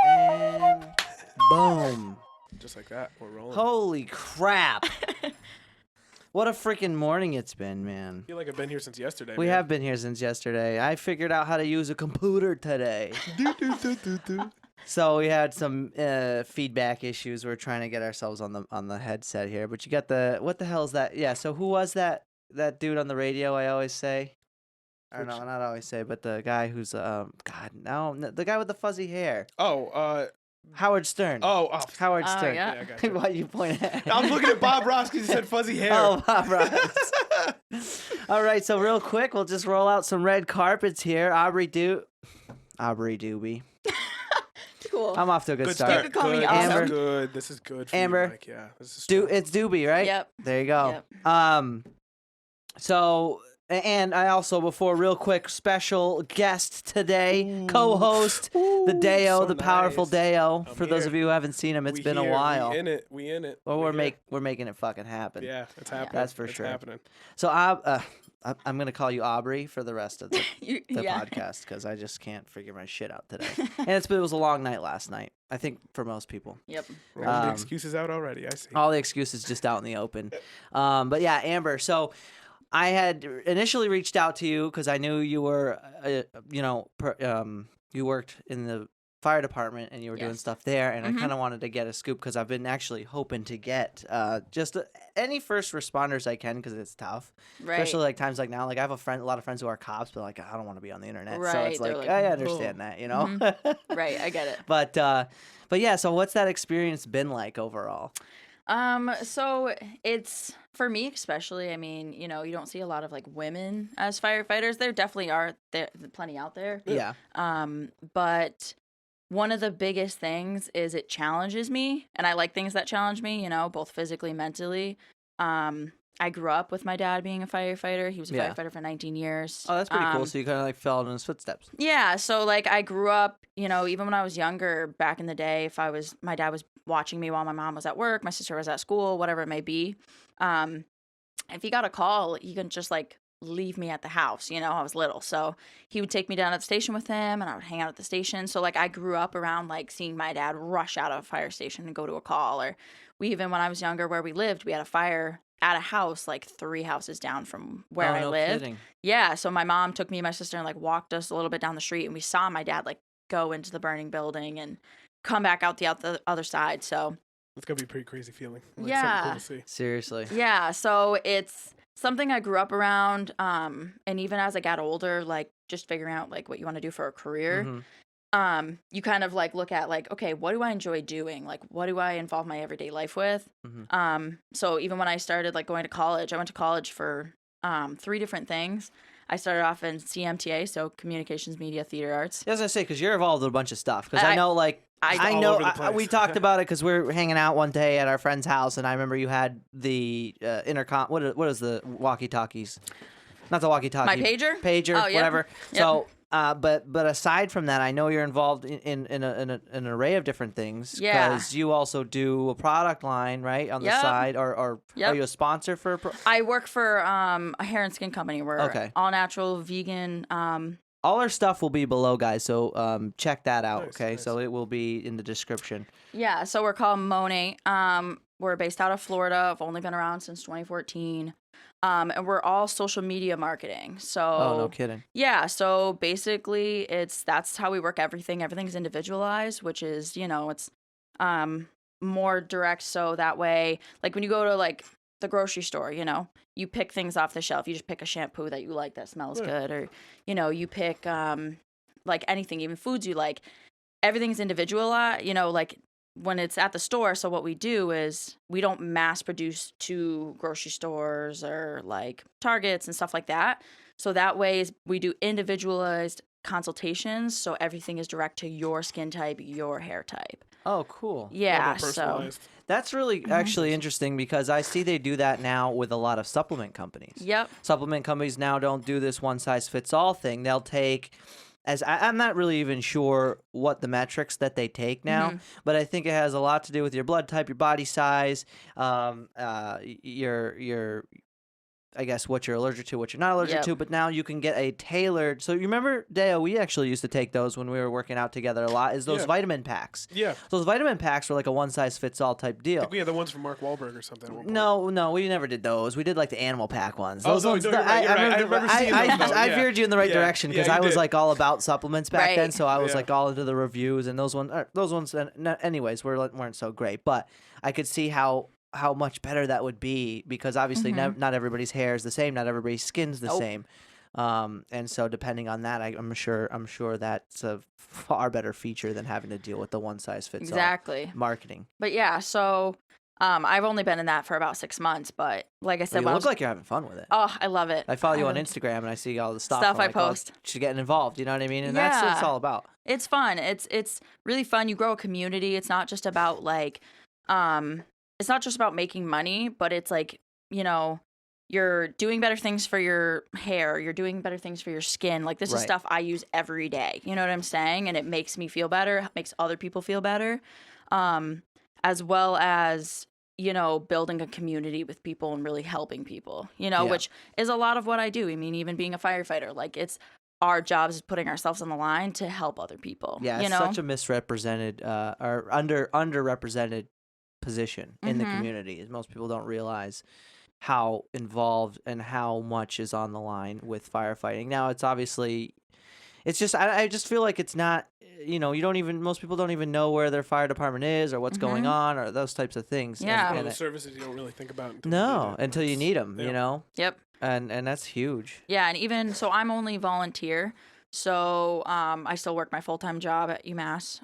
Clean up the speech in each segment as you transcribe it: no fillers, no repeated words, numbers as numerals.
And boom. Just like that, we're rolling. Holy crap. What a freaking morning it's been, man. I feel like I've been here since yesterday. We man. have been here since yesterday. I figured out how to use a computer today. So we had some feedback issues. We're trying to get ourselves on the headset here. But you got what the hell is that? Yeah, so who was that dude on the radio I always say? I don't know, not always say, but the guy who's, the guy with the fuzzy hair. Oh, Howard Stern. Oh, Howard Stern. Yeah. I got you. Why you point at? I'm looking at Bob Ross because he said fuzzy hair. Oh, Bob Ross. All right, so real quick, we'll just roll out some red carpets here. Aubrey Duby. Cool. I'm off to a good start. You could call me Good. Amber. This is good. This is good for Amber. you, Mike. Yeah, this is strong. It's Duby, right? Yep. There you go. Yep. So, and I also, before, real quick, special guest today, co-host, the Deo, so the powerful nice. Deo. I'm For those here. of you who haven't seen him, it's We been a here. while. We in it. We in it. Well, We we're here. making it fucking happen. Yeah, it's happening. That's for It's sure. happening. So I'm gonna call you Aubrey for the rest of the Yeah. podcast because I just can't figure my shit out today. And it was a long night last night. I think for most people. Yep. Rolling the excuses out already. I see. All the excuses just out in the open. But yeah, Amber. So I had initially reached out to you because I knew you were, you worked in the fire department and you were doing Yes. stuff there, and I kind of wanted to get a scoop because I've been actually hoping to get just any first responders I can because it's tough, Right. especially like times like now. Like I have a lot of friends who are cops, but like I don't want to be on the internet, so Right, it's they're like like, I "Whoa." understand that, you know. Right. I get it. But yeah. So what's that experience been like overall? So it's for me especially. I mean, you don't see a lot of like women as firefighters. There definitely are plenty out there. Yeah. But one of the biggest things is it challenges me, and I like things that challenge me. Both physically, mentally. I grew up with my dad being a firefighter. He was a firefighter for 19 years. Oh, that's pretty cool. So you kind of like fell in his footsteps. Yeah, so like I grew up, even when I was younger, back in the day, my dad was watching me while my mom was at work, my sister was at school, whatever it may be. If he got a call, he couldn't just like leave me at the house. I was little, so he would take me down at the station with him, and I would hang out at the station. So like I grew up around like seeing my dad rush out of a fire station and go to a call. Or when I was younger, where we lived, we had a fire at a house like 3 houses down from where I lived. Kidding. Yeah, so my mom took me and my sister and like walked us a little bit down the street, and we saw my dad like go into the burning building and come back out the other side. So It's gonna be a pretty crazy feeling. Like, Yeah. something cool to see. Seriously. yeah, so it's something I grew up around, and even as I got older, like just figuring out like what you want to do for a career. Mhm. You kind of like look at like, okay, what do I enjoy doing? Like, what do I involve my everyday life with? So even when I started like going to college, I went to college for 3 different things. I started off in CMTA, so Communications, Media, Theater Arts. Yeah, I was gonna say because you're involved in a bunch of stuff. Because I know, like, I all know over the place. we talked about it because we were hanging out one day at our friend's house, and I remember you had the intercom. What is the walkie-talkies? Not the walkie-talkie. My pager? Pager, Oh, yep. whatever. Yep. So, but aside from that, I know you're involved in an array of different things. Yeah. Because you also do a product line, right, on the Yep. side, or Yep. are you a sponsor for? I work for a hair and skin company. We're Okay. all natural, vegan. All our stuff will be below, guys. So check that out. Nice, Okay, nice. so it will be in the description. Yeah, so we're called Monet. We're based out of Florida. I've only been around since 2014. And we're all social media marketing. So Oh, no kidding. yeah, so basically that's how we work everything. Everything's individualized, which is, it's more direct, so that way, like when you go to like the grocery store, you pick things off the shelf. You just pick a shampoo that you like that smells good, or you pick like anything, even foods you like. Everything's individualized, like when it's at the store. So what we do is we don't mass produce to grocery stores or like Targets and stuff like that. So that way we do individualized consultations. So everything is direct to your skin type, your hair type. Oh, cool. Yeah. More So personalized. That's really actually interesting because I see they do that now with a lot of supplement companies. yep. Supplement companies now don't do this one size fits all thing. They'll take, I'm not really even sure what the metrics that they take now, but I think it has a lot to do with your blood type, your body size, your I guess, what you're allergic to, what you're not allergic Yep. to, but now you can get a tailored. So you remember, Deo, we actually used to take those when we were working out together a lot, is those vitamin packs. Yeah. Those vitamin packs were like a one-size-fits-all type I deal. think we had the ones from Mark Wahlberg or something. At one point. No, we never did those. We did like the animal pack ones. Oh, Those no, ones, you're right, you're right. I remember seeing those, though. I veered you in the right direction because I was like all about supplements back then, so I was like all into the reviews, and those ones, anyways, weren't so great. But I could see how much better that would be because obviously not everybody's hair is the same, not everybody's skin's the same, and so depending on that, I'm sure that's a far better feature than having to deal with the one size fits all marketing. But yeah, so I've only been in that for about 6 months, but like I said, you look like you're having fun with it. Oh, I love it. I follow you on Instagram and I see all the stuff I like, post. She's getting involved. You know what I mean? And that's what it's all about. It's fun. It's really fun. You grow a community. It's not just about like it's not just about making money, but it's like, you know, you're doing better things for your hair. You're doing better things for your skin. Like this is stuff I use every day. You know what I'm saying? And it makes me feel better, makes other people feel better, as well as, you know, building a community with people and really helping people, you know, which is a lot of what I do. I mean, even being a firefighter, like it's our job is putting ourselves on the line to help other people. Yeah, it's such a misrepresented or underrepresented position in the community. Most people don't realize how involved and how much is on the line with firefighting. Now, it's obviously, it's just, I just feel like it's not, you know, most people don't even know where their fire department is or what's going on or those types of things. Yeah. And services you don't really think about until you need them, you know? Yep. And that's huge. Yeah, and even, so I'm only volunteer. So I still work my full-time job at UMass.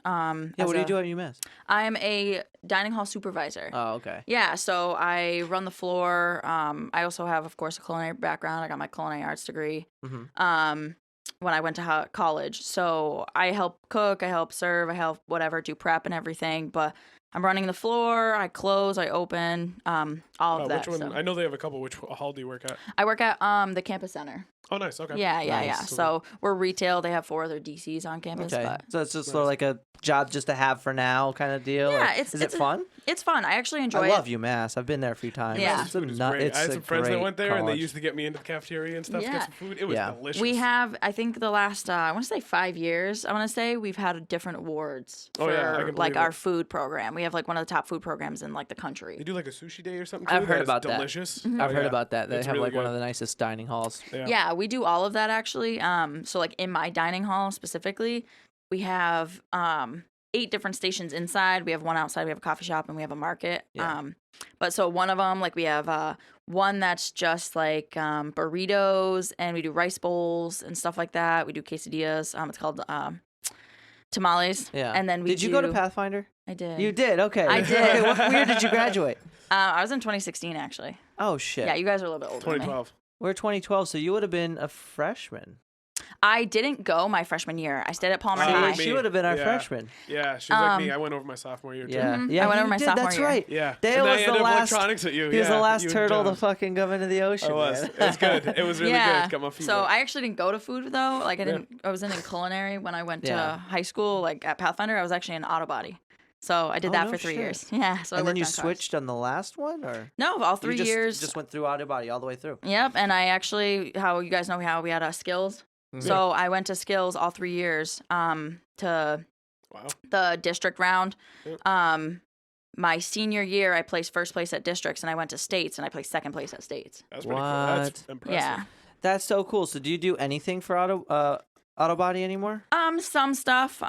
What do you do at UMass? I'm a dining hall supervisor. Oh, okay. Yeah, so I run the floor. I also have, of course, a culinary background. I got my culinary arts degree when I went to college. So I help cook, I help serve, I help whatever, do prep and everything. But I'm running the floor, I close, I open, all of that. Which one? So. I know they have a couple. Which hall do you work at? I work at the campus center. Oh, nice. Okay. Yeah. So we're retail. They have 4 other DCs on campus. Okay. But... So it's just sort of like a job just to have for now kind of deal? Yeah. Is it fun? It's fun. I actually enjoy it. I love UMass. I've been there a few times. Yeah. It's great. I had some friends that went there, college. and they used to get me into the cafeteria and stuff to get some food. It was delicious. We have, I think, the last, I want to say 5 years, we've had different awards for, like, our food program. We have, like, one of the top food programs in, like, the country. They do, like, a sushi day or something, too? I've heard about that. Delicious. I've heard about that. They have, really like, one of the nicest dining halls. Yeah, we do all of that, actually. So, like, in my dining hall specifically, we have 8 different stations inside. We have one outside. We have a coffee shop, and we have a market. Yeah. But so one of them, like, we have one that's just like burritos, and we do rice bowls and stuff like that. We do quesadillas. It's called tamales. Yeah. And then did you go to Pathfinder? I did. You did? Okay. I did. Okay, what year did you graduate? I was in 2016, actually. Oh, shit. Yeah, you guys are a little bit older 2012. than me. We're 2012, so you would have been a freshman. I didn't go my freshman year. I stayed at Palmer High. She would have been our freshman. Yeah, she was like me. I went over my sophomore year, too. Yeah, I went over my sophomore that's year. right. Yeah. Dale was the last. Electronics at you. He was the last turtle to fucking go into the ocean. I was. Man. It was good. It was really good. Got my feet So wet. I actually didn't go to food though. Like I wasn't in culinary when I went to high school. Like at Pathfinder, I was actually in auto body. So I did that for 3 years. Yeah. So and I then you on cars. switched on the last one, or no, all 3 years. Just went through auto body all the way through. Yep. And I actually, how you guys know how we had skills. So I went to skills all 3 years to the district round. Yep. My senior year, I placed first place at districts, and I went to states, and I placed second place at states. That's pretty cool. That's impressive. Yeah. That's so cool. So do you do anything for auto body anymore? Some stuff.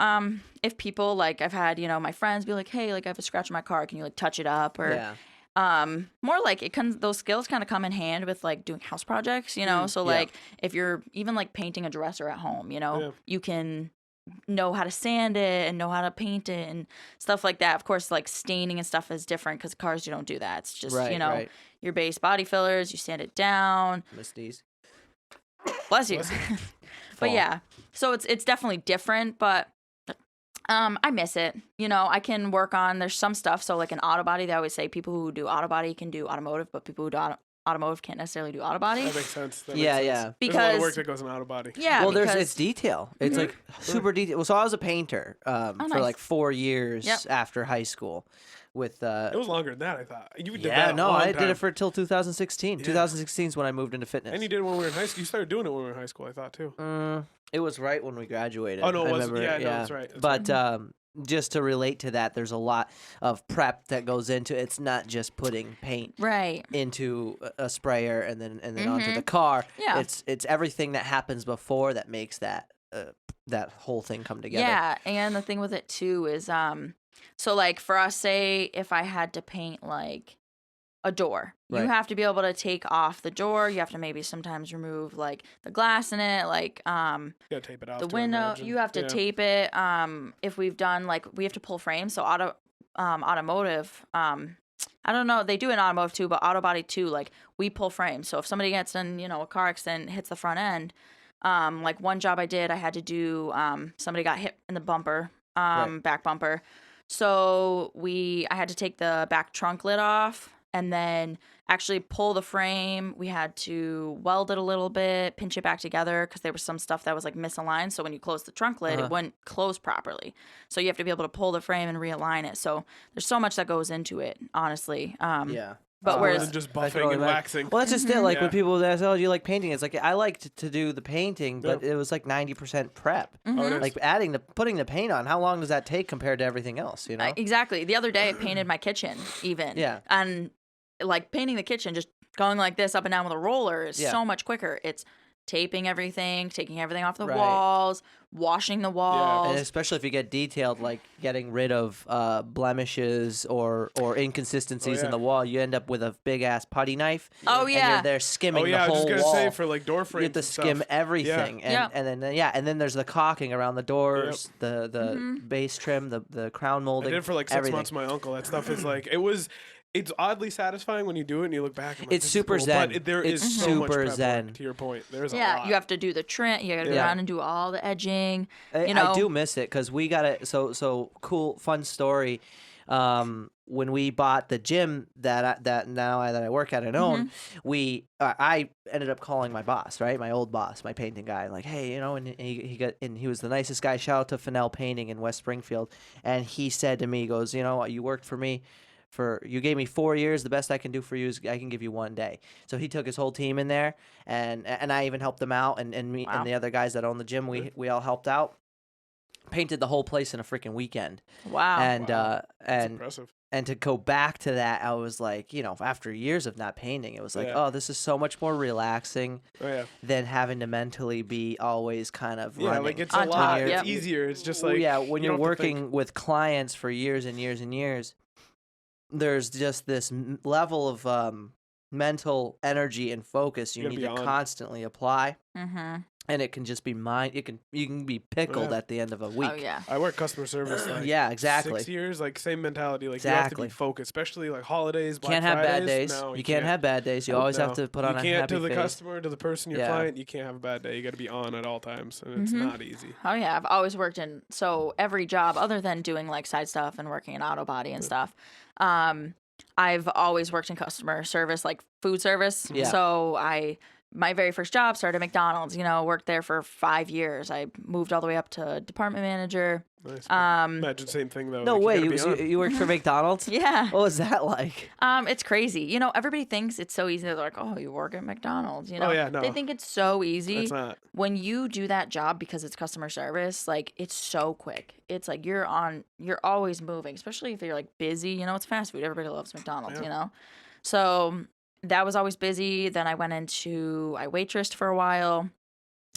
If people, like, I've had, my friends be like, hey, like, I have a scratch on my car. Can you, like, touch it up? Or more like those skills kind of come in hand with, like, doing house projects, so like if you're even like painting a dresser at home, you can know how to sand it and know how to paint it and stuff like that. Of course, like staining and stuff is different because cars, you don't do that. It's just your base body fillers, you sand it down. Misties. Bless you. But yeah, so it's definitely different, but I miss it. I can work on, there's some stuff. So like in auto body, they always say people who do auto body can do automotive, but people who do automotive can't necessarily do auto body. That makes sense. Yeah. Because there's a lot of work that goes in auto body. Yeah. Well, it's detail. It's like super detail. Well, so I was a painter for like 4 years after high school. with It was longer than that, I thought. You did yeah, that no, a long I time. did it for till 2016. Yeah. 2016 is when I moved into fitness. And you did it when we were in high school. You started doing it when we were in high school, I thought, too. It was right when we graduated. Oh, no, it I wasn't. remember, Yeah, no, that's right. But just to relate to that, there's a lot of prep that goes into it. It's not just putting paint into a sprayer and then onto the car. Yeah. It's everything that happens before that makes that whole thing come together. Yeah, and the thing with it too is so like for us, say if I had to paint like a door, you have to be able to take off the door. You have to maybe sometimes remove like the glass in it, like you gotta tape it off. The window, you have to tape it. If we've done like we have to pull frames, so automotive. I don't know. They do in automotive too, but auto body too. Like we pull frames. So if somebody gets in, a car accident, hits the front end. Like one job I did, I had to do. Somebody got hit in the bumper, back bumper. So I had to take the back trunk lid off and then actually pull the frame. We had to weld it a little bit, pinch it back together because there was some stuff that was like misaligned. So when you close the trunk lid, it wouldn't close properly. So you have to be able to pull the frame and realign it. So there's so much that goes into it, honestly. Yeah. But More whereas than just buffing and waxing. Well, that's just it. Like when people ask, "Oh, do you like painting?" It's like I liked to do the painting, but it was like 90% prep. Like putting the paint on. How long does that take compared to everything else? Exactly. The other day, I painted my kitchen even. Yeah. And like painting the kitchen, just going like this up and down with a roller is so much quicker. It's taping everything, taking everything off the walls, washing the walls. And especially if you get detailed, like getting rid of blemishes or inconsistencies in the wall, you end up with a big ass putty knife. Oh yeah, and you're there skimming the whole wall. I was just gonna say for like door frames. You have to skim everything, and then there's the caulking around the doors, the base trim, the crown molding. I did it for like 6 months. With my uncle, that stuff is like It's oddly satisfying when you do it and you look back. And like, it's super cool. zen. But there is so much prep work, to your point. There's a lot. You have to do the trim. You got to go around and do all the edging. I do miss it because we got it. So cool, fun story. When we bought the gym that I work at and own, I ended up calling my boss, right, my old boss, my painting guy, like, hey, and he was the nicest guy. Shout out to Fennell Painting in West Springfield, and he said to me, he goes, you worked for me. You gave me 4 years. The best I can do for you is I can give you 1 day. So he took his whole team in there, and I even helped them out, and me and the other guys that own the gym, we all helped out. Painted the whole place in a freaking weekend. Wow. That's impressive. And to go back to that, I was like, after years of not painting, it was like, oh, this is so much more relaxing than having to mentally be always kind of running. Like it's a lot. It's easier. It's just like when you're working with clients for years and years and years. There's just this level of mental energy and focus you need to constantly apply, and it can just be you can be pickled at the end of a week. Oh yeah, I work customer service. Like exactly. 6 years, like same mentality. Like you have to be focused, especially like holidays. Black can't have Fridays. bad days. No, you can't have bad days. You always have to put on a happy face. You can't to the customer, to the person, your client. You can't have a bad day. You got to be on at all times, and it's not easy. Oh yeah, I've always worked in every job other than doing like side stuff and working in auto body and stuff. I've always worked in customer service, like food service. Yeah. So my very first job started at McDonald's, worked there for 5 years. I moved all the way up to department manager. Nice. Imagine same thing though. No like, way, you worked for McDonald's? Yeah. What was that like? It's crazy. Everybody thinks it's so easy. They're like, oh, you work at McDonald's. Oh yeah, no. They think it's so easy. It's not. When you do that job because it's customer service, like it's so quick. It's like you're always moving, especially if you're like busy. It's fast food. Everybody loves McDonald's. So that was always busy. Then I waitressed for a while.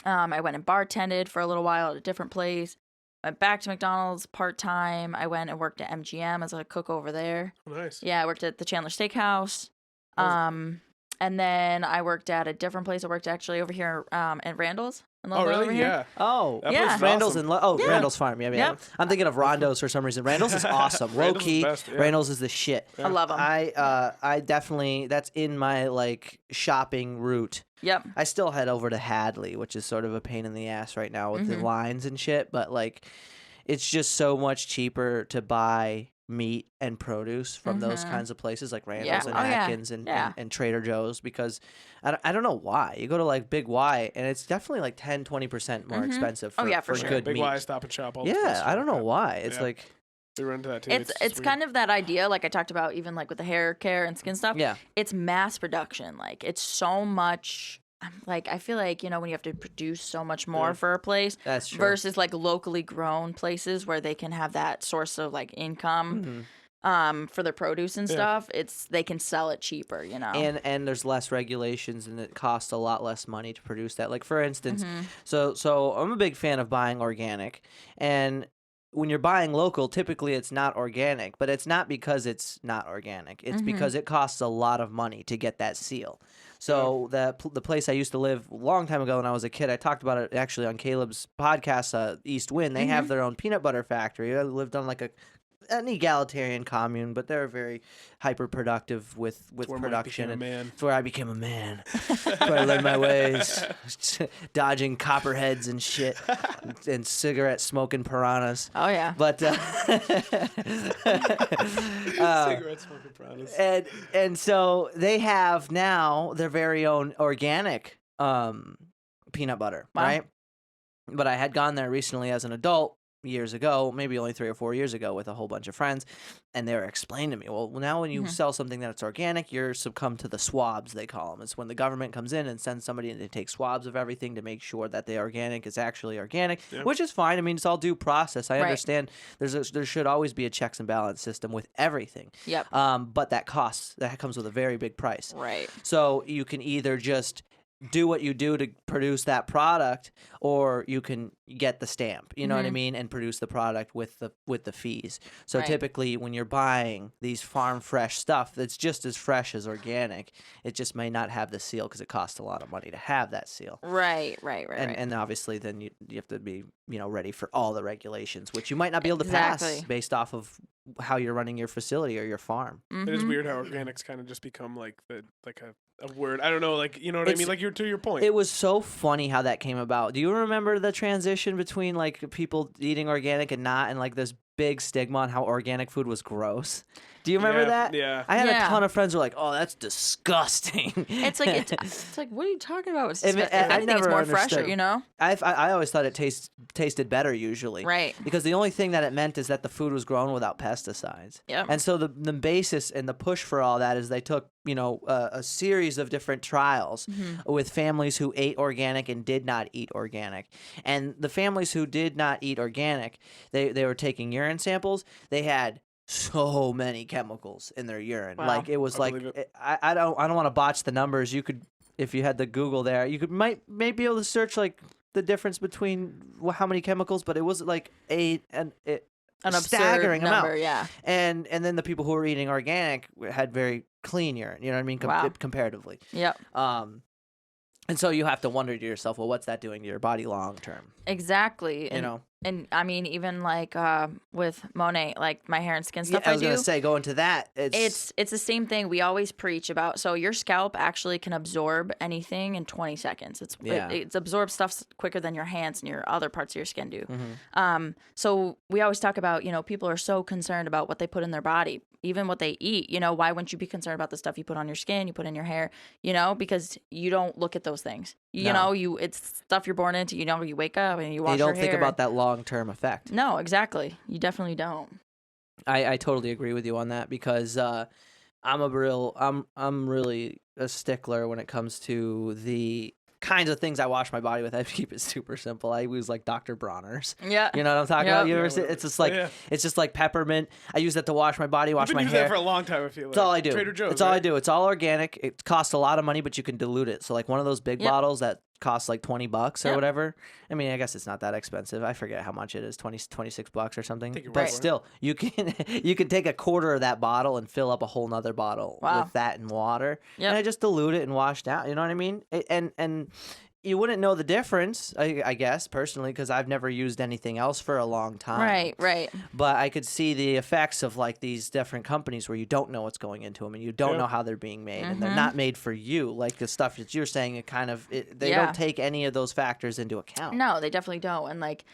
I went and bartended for a little while at a different place. Went back to McDonald's part-time. I went and worked at MGM as a cook over there. Oh, nice. Yeah, I worked at the Chandler Steakhouse. And then I worked at a different place. I worked actually over here at Randall's. Oh, really? Over here. Yeah. Oh, yeah. Randall's awesome. Randall's Farm. Yeah. Yep. I'm thinking of Rondo's for some reason. Randall's is awesome. Low key. Randall's is the shit. I love them. I definitely, that's in my like shopping route. Yep. I still head over to Hadley, which is sort of a pain in the ass right now with the lines and shit, but like it's just so much cheaper to buy meat and produce from those kinds of places like Randall's and Atkins and Trader Joe's, because I don't know why. You go to like Big Y and it's definitely like 10-20% more expensive for sure. good Big meat. Y, Stop and Shop. All the I don't know why. It's like We run into that too. It's kind of that idea, like I talked about, even like with the hair care and skin stuff. Yeah. It's mass production. Like it's so much. Like I feel like when you have to produce so much more for a place, That's true. versus like locally grown places where they can have that source of like income. For their produce and stuff, they can sell it cheaper, And there's less regulations, and it costs a lot less money to produce that. Like for instance, Mm-hmm. so I'm a big fan of buying organic, and when you're buying local, typically it's not organic, but it's not because it's not organic. It's because it costs a lot of money to get that seal. So the place I used to live a long time ago when I was a kid, I talked about it actually on Caleb's podcast, East Wind. They have their own peanut butter factory. I lived on like an egalitarian commune, but they're very hyper productive with production. It's where I became a man. That's where I learned my ways, dodging copperheads and shit, and cigarette smoking piranhas. Oh yeah. But cigarette smoking piranhas. and so they have now their very own organic peanut butter, right? But I had gone there recently as an adult, years ago, maybe only 3 or 4 years ago, with a whole bunch of friends, and they were explaining to me, well, now when you sell something that's organic, you're succumb to the swabs, they call them. It's when the government comes in and sends somebody and they take swabs of everything to make sure that the organic is actually organic, which is fine. I mean, it's all due process. I understand there should always be a checks and balance system with everything. Yep. But that comes with a very big price. Right. So you can either just do what you do to produce that product, or you can get the stamp, you know what I mean, and produce the product with the fees. So typically when you're buying these farm fresh stuff that's just as fresh as organic, it just may not have the seal because it costs a lot of money to have that seal. Right. And obviously then you have to be ready for all the regulations, which you might not be able to pass based off of how you're running your facility or your farm. It is weird how organics kind of just become like a word. I don't know, like, you know what I mean? Like, to your point. It was so funny how that came about. Do you remember the transition between like people eating organic and not, and like this big stigma on how organic food was gross? Do you remember that? Yeah. I had a ton of friends who were like, "Oh, that's disgusting." It's like it's like, what are you talking about? It's disgusting. I think it's more fresher, I always thought it tasted better usually, right? Because the only thing that it meant is that the food was grown without pesticides. Yeah. And so the basis and the push for all that is they took a series of different trials with families who ate organic and did not eat organic, and the families who did not eat organic, they were taking urine samples. They had so many chemicals in their urine. Wow. Like it was I don't want to botch the numbers. You could, if you had the Google there, you could might be able to search like the difference between how many chemicals, but it was like an staggering number, amount. Yeah. And then the people who were eating organic had very clean urine. You know what I mean? Comparatively. Yep. And so you have to wonder to yourself, well, what's that doing to your body long term? Exactly. And I mean, even like with Monet, like my hair and skin stuff, I was gonna say, go into that. It's the same thing we always preach about. So your scalp actually can absorb anything in 20 seconds. It absorbs stuff quicker than your hands and your other parts of your skin do. So we always talk about, people are so concerned about what they put in their body, even what they eat. Why wouldn't you be concerned about the stuff you put on your skin, you put in your hair? Because you don't look at those things. It's stuff you're born into. You wake up and you wash your hair. You don't think about that long-term effect. No, exactly. You definitely don't. I totally agree with you on that, because I'm really a stickler when it comes to the kinds of things I wash my body with. I keep it super simple. I use like Dr. Bronner's. Yeah. You know what I'm talking about? It's just like peppermint. I use that to wash my body, wash my hair. That for a long time, I feel like. That's all I do. Trader Joe's. That's all I do. It's all organic. It costs a lot of money, but you can dilute it. So like one of those big bottles that costs like $20 or whatever. I mean, I guess it's not that expensive. I forget how much it is, $26 or something. But still, you can take a quarter of that bottle and fill up a whole nother bottle with that and water. Yep. And I just dilute it and wash down. You know what I mean? And you wouldn't know the difference, I guess, personally, because I've never used anything else for a long time. Right. But I could see the effects of like these different companies where you don't know what's going into them and you don't know how they're being made, and they're not made for you. Like the stuff that you're saying, they don't take any of those factors into account. No, they definitely don't. And like,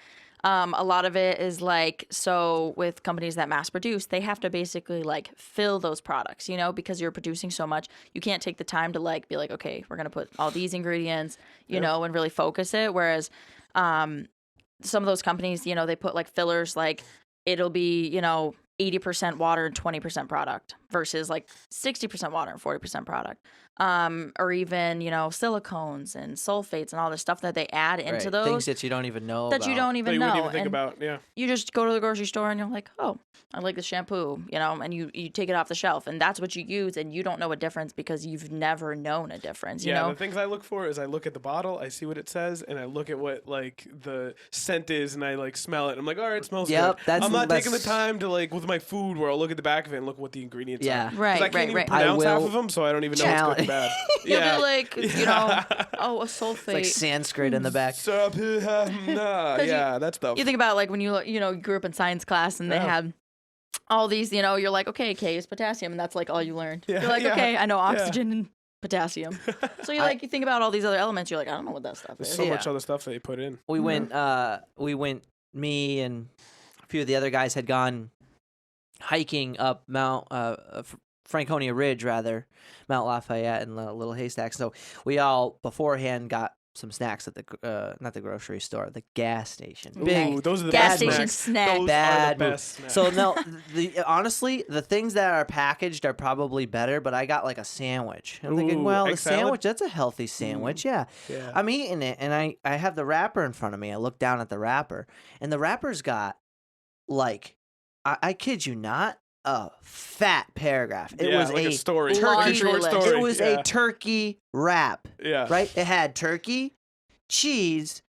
a lot of it is like, so with companies that mass produce, they have to basically like fill those products, because you're producing so much. You can't take the time to like be like, okay, we're going to put all these ingredients, you know, and really focus it. Whereas some of those companies, they put like fillers like it'll be, 80% water and 20% product versus like 60% water and 40% product. Or even, silicones and sulfates and all the stuff that they add into those things that you don't even know that about. you don't That even you know. wouldn't even think And about. Yeah. you just go to the grocery store and you're like, oh, I like this shampoo, and you take it off the shelf and that's what you use and you don't know a difference because you've never known a difference, Yeah, the things I look for is I look at the bottle, I see what it says, and I look at what like the scent is, and I like smell it. I'm like, all right, it smells good. I'm not taking the time to like with my food where I'll look at the back of it and look what the ingredients are. Right, I can't even right. pronounce half of them, so I don't even know what's good and bad. You'll Yeah. be like, oh, a sulfate. It's like Sanskrit in the back. Yeah, that stuff. You think about like when you grew up in science class and they had all these, you're like, okay, K is potassium, and that's like all you learned. Yeah, you're like, yeah, okay, I know oxygen and potassium. So you think about all these other elements, you're like, I don't know what that stuff There's is. so much other stuff that they put in. We went, me and a few of the other guys had gone hiking up Mount Franconia Ridge, rather, Mount Lafayette and Little Haystack. So we all beforehand got some snacks at the not the grocery store, the gas station. Ooh, those are the gas best station snacks. snack. Those Bad are the move. best snacks. So no, honestly, the things that are packaged are probably better. But I got like a sandwich. I'm thinking, Ooh, well, egg the salad? sandwich, that's a healthy sandwich. Yeah. I'm eating it, and I have the wrapper in front of me. I look down at the wrapper, and the wrapper's got like, I kid you not, a fat paragraph. It was like a story. Laundry short list. story. It was a turkey wrap. Yeah. Right? It had turkey, cheese,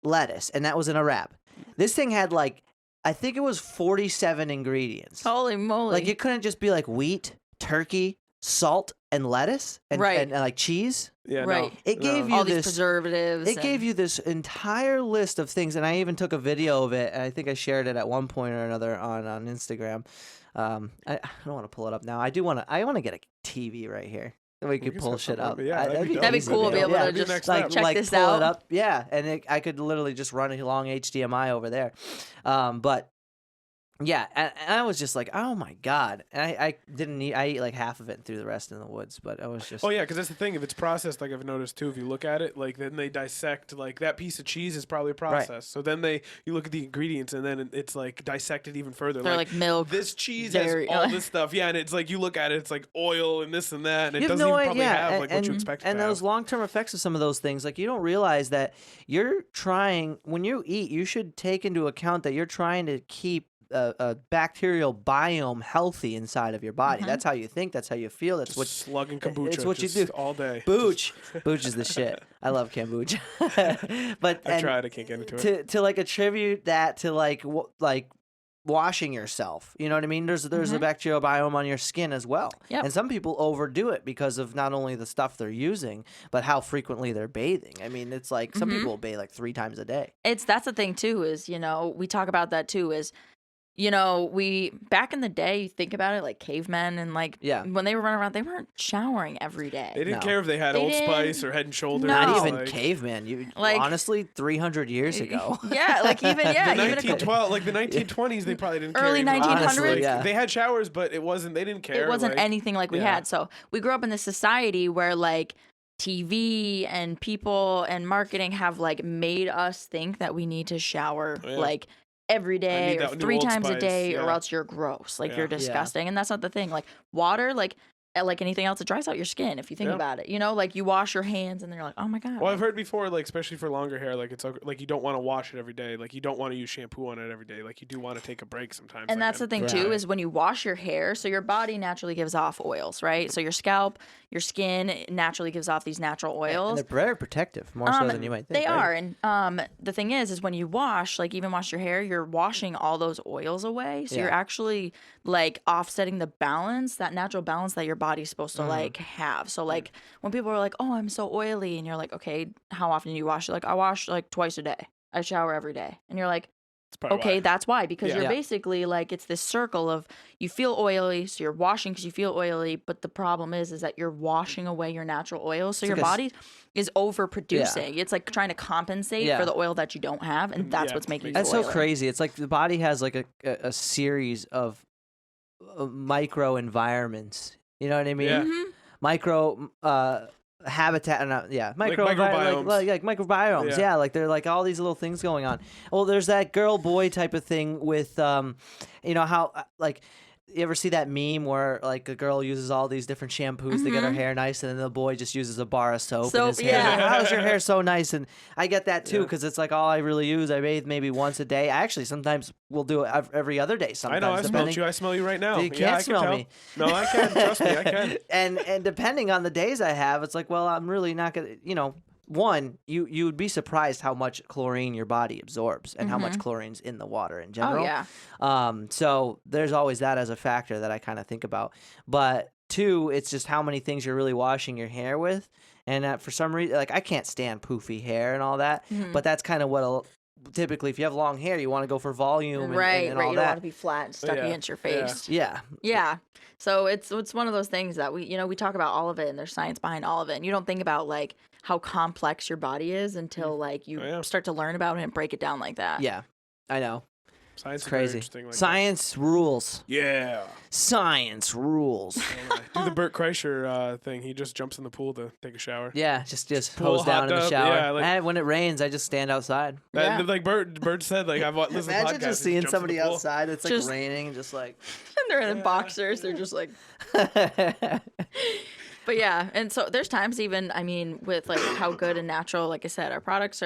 lettuce, and that was in a wrap. This thing had like, I think it was 47 ingredients. Holy moly. Like it couldn't just be like wheat, turkey, salt, and lettuce, and, and like cheese. Yeah, right. no, It gave you all this these preservatives. It gave you this entire list of things, and I even took a video of it, and I think I shared it at one point or another on Instagram. I don't want to pull it up now. I want to get a TV right here. We could pull shit up. Yeah, that'd be cool to be able to just like check this pull out. it up. Yeah, and I could literally just run a long HDMI over there. But yeah, and I was just like, oh my god. And I didn't eat. I ate like half of it and threw the rest in the woods. But I was just. Oh yeah, because that's the thing. If it's processed, like I've noticed too, if you look at it, like then they dissect like that piece of cheese is probably processed. Right. So then you look at the ingredients and then it's like dissected even further. They're like milk. This cheese dairy. has all this stuff. Yeah, and it's like you look at it, it's like oil and this and that, and it doesn't even probably have like what you expect. And those long-term effects of some of those things, like you don't realize that you're trying when you eat, you should take into account that you're trying to keep a bacterial biome healthy inside of your body. That's how you think. That's how you feel. That's what slugging kombucha. It's what you do all day. Booch is the shit. I love kombucha. But I tried. I can't get into it. To like attribute that to like washing yourself. You know what I mean? There's a bacterial biome on your skin as well. Yep. And some people overdo it because of not only the stuff they're using, but how frequently they're bathing. I mean, it's like some people bathe like 3 times a day. That's the thing too is, we talk about that too is we back in the day, you think about it, like cavemen and like when they were running around, they weren't showering every day. They didn't care if they had Old Spice or Head and Shoulders. Not even cavemen. You like honestly, 300 years ago. Yeah, like even the 1912, like the 1920s, they probably didn't care. Early 1900s, they had showers, but it wasn't. They didn't care. It wasn't anything like we had. So we grew up in this society where like TV and people and marketing have like made us think that we need to shower like every day or 3 times a day or else you're gross, like you're disgusting. And that's not the thing. Like water, like anything else, it dries out your skin if you think about it. Like you wash your hands and then you're like, oh my god. Well, I've heard before, like especially for longer hair, like it's like you don't want to wash it every day, like you don't want to use shampoo on it every day, like you do want to take a break sometimes. And that's the thing too is when you wash your hair, so your body naturally gives off oils, right? So your scalp, your skin naturally gives off these natural oils. And they're very protective, more so than you might think. They are, and the thing is when you wash, like even wash your hair, you're washing all those oils away. So you're actually like offsetting the balance, that natural balance that your body's supposed to like have. So like when people are like, oh, I'm so oily, and you're like, okay, how often do you wash? You're like, I wash like twice a day. I shower every day. And you're like, okay, that's why. Because you're basically like, it's this circle of you feel oily, so you're washing because you feel oily, but the problem is that you're washing away your natural oils. So your body is overproducing. It's like trying to compensate for the oil that you don't have, and that's what's making you That's oily. so crazy. It's like the body has like a series of micro environments. You know what I mean? Yeah. Micro habitat, Like microbiomes. like microbiomes. Yeah, like they're like all these little things going on. Well, there's that girl boy type of thing with you know how like. You ever see that meme where like a girl uses all these different shampoos to get her hair nice, and then the boy just uses a bar of soap in his hair? Like, how is your hair so nice? And I get that too because it's like all I really use. I bathe maybe once a day. I actually sometimes will do it every other day. Sometimes I know. I smell you. I smell you right now. You can't smell me. No, I can. Trust me, I can. And depending on the days I have, it's like, well, I'm really not gonna. You know, one, you would be surprised how much chlorine your body absorbs and how much chlorine's in the water in general. Oh, yeah. So there's always that as a factor that I kind of think about. But two, it's just how many things you're really washing your hair with. And for some reason, like I can't stand poofy hair and all that. But that's kind of what typically, if you have long hair, you want to go for volume and all that. You don't want to be flat and stuck against your face. Yeah. So it's one of those things that we talk about all of it, and there's science behind all of it, and you don't think about like how complex your body is until like you start to learn about it and break it down like that. Yeah, I know. Science is crazy. Like Science rules. Yeah. Science rules. Do the Bert Kreischer thing. He just jumps in the pool to take a shower. Yeah, just hose down in the shower. Yeah, and when it rains, I just stand outside. Like Bert said, like I've listened to podcasts. Imagine just seeing somebody outside. It's like raining, just like. And they're in boxers. They're just like. But yeah, and so there's times even, I mean, with like how good and natural, like I said, our products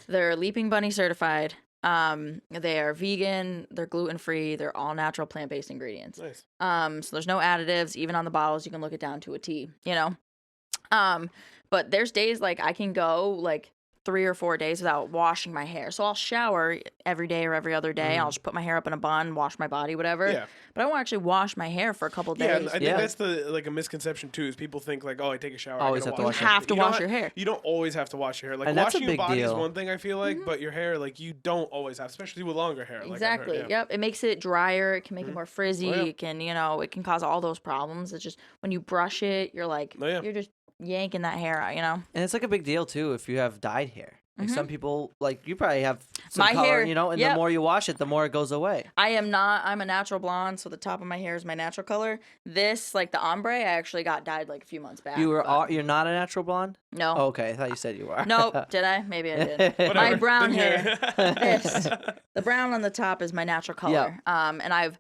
they're Leaping Bunny certified. They are vegan, they're gluten-free, they're all natural plant-based ingredients. Nice. So there's no additives, even on the bottles, you can look it down to a T, you know? But there's days like I can go like 3 or 4 days without washing my hair. So I'll shower every day or every other day. I'll just put my hair up in a bun, wash my body, whatever. Yeah. But I won't actually wash my hair for a couple days. Yeah, I think that's a misconception too. Is people think like, oh, I take a shower. Always have to wash your hair. You have to wash your hair. You don't always have to wash your hair. Like and washing your body deal. is one thing I feel like, but your hair, like you don't always have, especially with longer hair. Exactly. Like Yep. It makes it drier. It can make it more frizzy. It can, it can cause all those problems. It's just when you brush it, you're like, you're just yanking that hair out, And it's like a big deal too if you have dyed hair. Like some people, like you probably have some my color, hair, and the more you wash it, the more it goes away. I'm a natural blonde, so the top of my hair is my natural color. This, like the ombre, I actually got dyed like a few months back. You're not a natural blonde? No. Oh, okay, I thought you said you were. Nope, did I? Maybe I did. My brown hair, the brown on the top is my natural color. Yep. And I've,